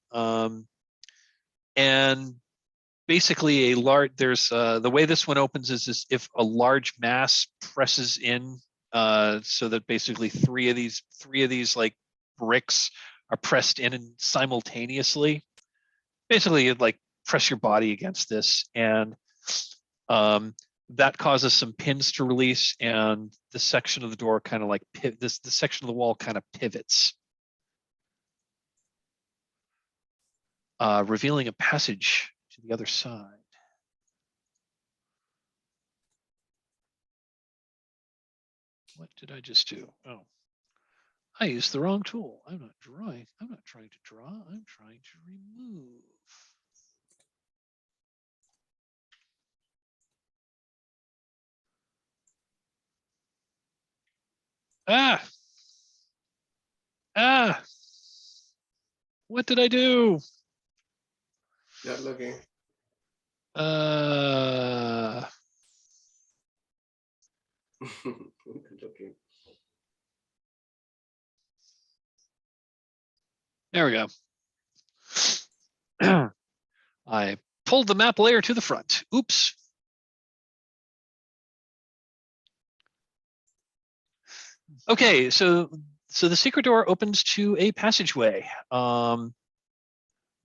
basically there's the way this one opens is if a large mass presses in, so that basically three of these like bricks are pressed in and simultaneously. Basically, you'd like press your body against this, and that causes some pins to release, and the section of the door kind of like the section of the wall kind of pivots, revealing a passage to the other side. What did I just do? Oh, I used the wrong tool. I'm not drawing. I'm not trying to draw. I'm trying to remove. Ah! What did I do? Not looking. Looking. There we go. I pulled the map layer to the front. Oops. Okay, so the secret door opens to a passageway.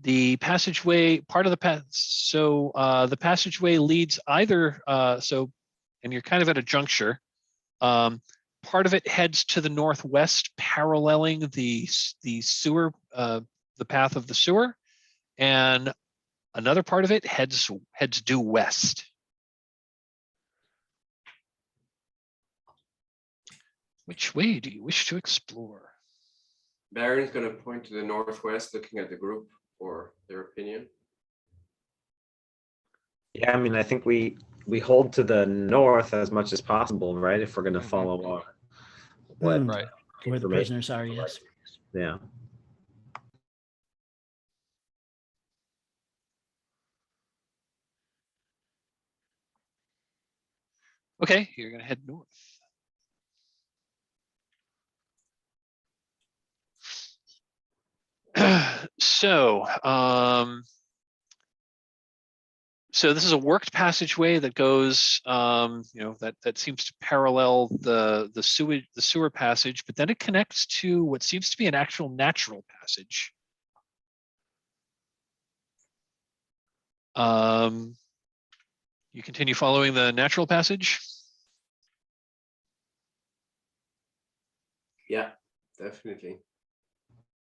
The passageway, part of the path, so the passageway leads either, and you're kind of at a juncture. Part of it heads to the northwest, paralleling the sewer, the path of the sewer, and another part of it heads due west. Which way do you wish to explore? Baron's going to point to the northwest, looking at the group for their opinion. Yeah, I mean, I think we hold to the north as much as possible, right? If we're going to follow our what Right. Where the prisoners are, yes. Yeah. Okay, you're going to head north. So, so this is a worked passageway that goes, that seems to parallel the sewer passage, but then it connects to what seems to be an actual natural passage. You continue following the natural passage? Yeah, definitely.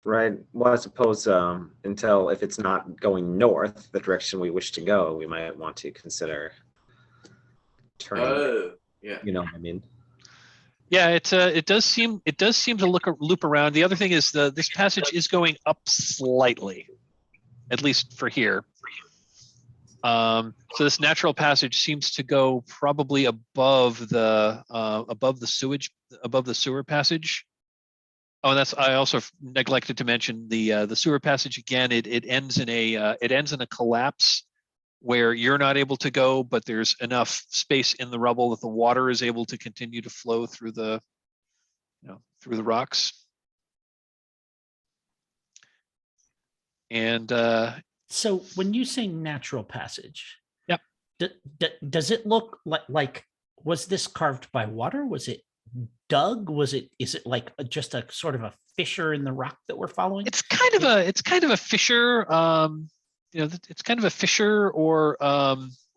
Right. Well, I suppose until if it's not going north, the direction we wish to go, we might want to consider turning. Oh, yeah. You know what I mean? Yeah, it does seem to loop around. The other thing is this passage is going up slightly, at least for here. So this natural passage seems to go probably above the sewer passage. Oh, and I also neglected to mention the sewer passage again. It ends in a collapse where you're not able to go, but there's enough space in the rubble that the water is able to continue to flow through the rocks. And So when you say natural passage, yep, does it look like was this carved by water? Was it dug? Is it like just a sort of a fissure in the rock that we're following? It's kind of a fissure. It's kind of a fissure or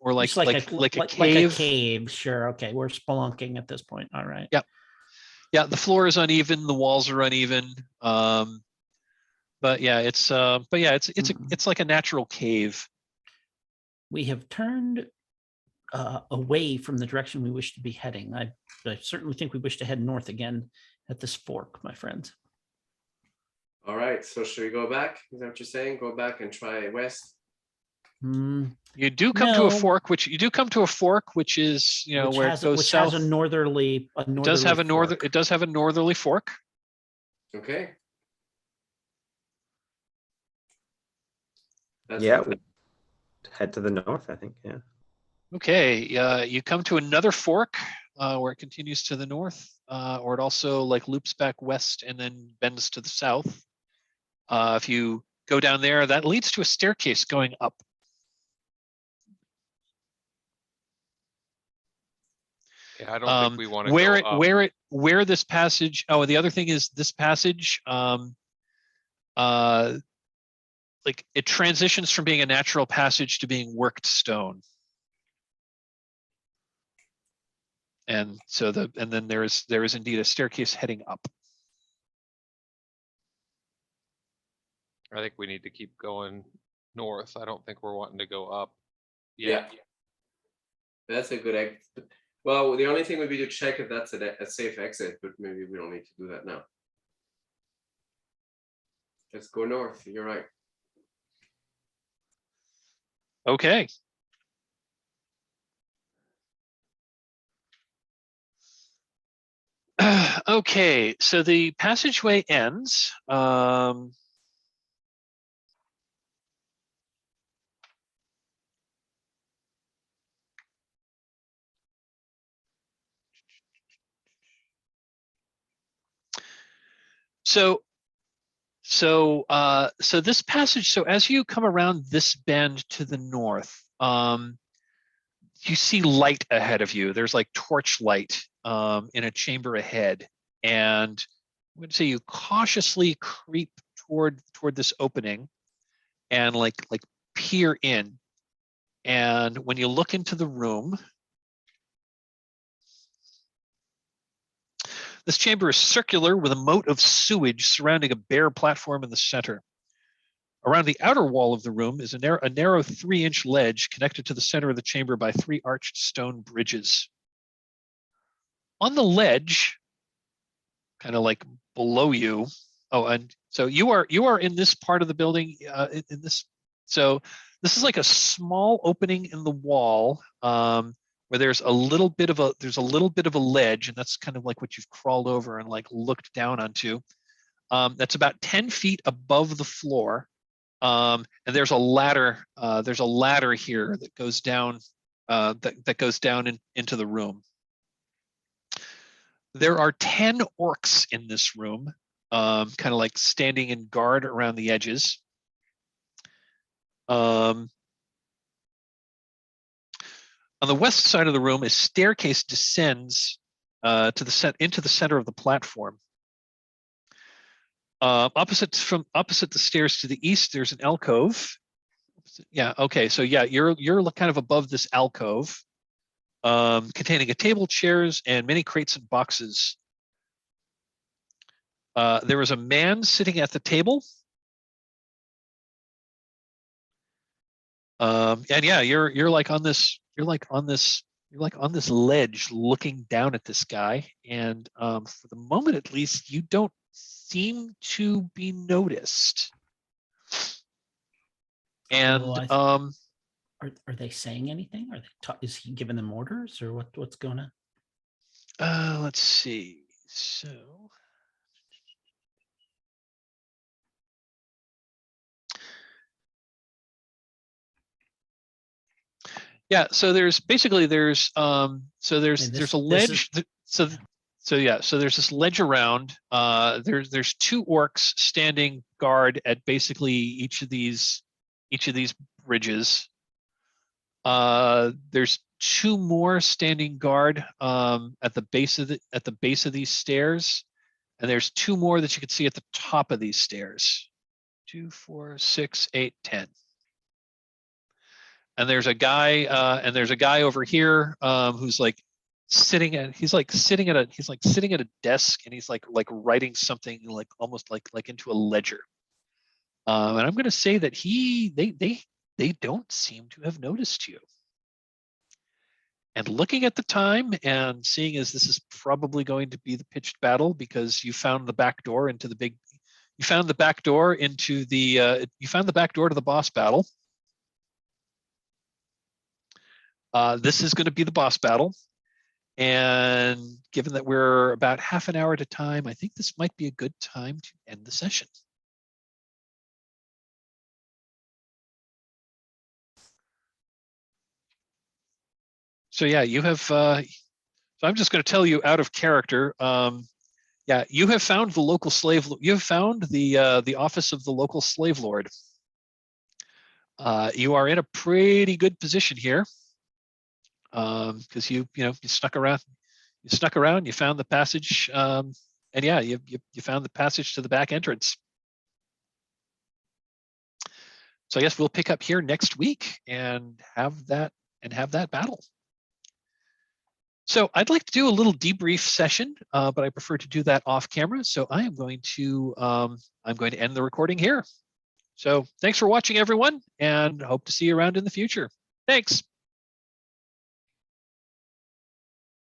like a cave. Like a cave. Sure. Okay. We're spelunking at this point. All right. Yep. Yeah. The floor is uneven. The walls are uneven. But yeah, it's like a natural cave. We have turned away from the direction we wish to be heading. I certainly think we wish to head north again at this fork, my friends. All right. So should we go back? Is that what you're saying? Go back and try west? You do come to a fork, which is, where it goes south. Has a northerly. It does have a northerly fork. Okay. We head to the north, I think. Yeah. Okay. You come to another fork where it continues to the north, or it also like loops back west and then bends to the south. If you go down there, that leads to a staircase going up. Yeah, I don't think we want to go up. Where this passage. Oh, and the other thing is this passage. Like it transitions from being a natural passage to being worked stone. And so then there is indeed a staircase heading up. I think we need to keep going north. I don't think we're wanting to go up. Yeah. That's a good exit. Well, the only thing would be to check if that's a safe exit, but maybe we don't need to do that now. Let's go north. You're right. Okay. Okay, so the passageway ends. So this passage, so as you come around this bend to the north, you see light ahead of you. There's like torch light in a chamber ahead. And I'm going to say you cautiously creep toward this opening and like peer in. And when you look into the room, this chamber is circular with a moat of sewage surrounding a bare platform in the center. Around the outer wall of the room is a narrow 3-inch ledge connected to the center of the chamber by 3 arched stone bridges. On the ledge, kind of like below you, and so you are in this part of the building. So this is like a small opening in the wall where there's a little bit of a ledge, and that's kind of like what you've crawled over and like looked down onto. That's about 10 feet above the floor. And there's a ladder. There's a ladder here that goes down. That goes down into the room. There are 10 orcs in this room. kind of like standing in guard around the edges. On the west side of the room, a staircase descends into the center of the platform. Opposite the stairs to the east, there's an alcove. Yeah. Okay. So yeah, you're kind of above this alcove, containing a table, chairs, and many crates and boxes. There is a man sitting at the table. And yeah, you're like on this ledge looking down at this guy, and for the moment at least, you don't seem to be noticed. And are they saying anything? Are they is he giving them orders, or what's going on? Let's see. So yeah, so there's a ledge. So there's this ledge around. There's two orcs standing guard at basically each of these bridges. There's two more standing guard at the base of these stairs, and there's two more that you can see at the top of these stairs. 2, 4, 6, 8, 10. And there's a guy over here who's like sitting at a desk, and he's like writing something like almost like into a ledger. And I'm going to say that they don't seem to have noticed you. And looking at the time and seeing as this is probably going to be the pitched battle, because you found the back door to the boss battle. This is going to be the boss battle. And given that we're about half an hour at a time, I think this might be a good time to end the session. So yeah, you have, so I'm just going to tell you out of character. Yeah, you have found the local slave, you have found the office of the local slave lord. You are in a pretty good position here. Because you stuck around, you found the passage, and yeah, you found the passage to the back entrance. So I guess we'll pick up here next week and have that battle. So I'd like to do a little debrief session, but I prefer to do that off camera. So I'm going to end the recording here. So thanks for watching, everyone, and hope to see you around in the future. Thanks.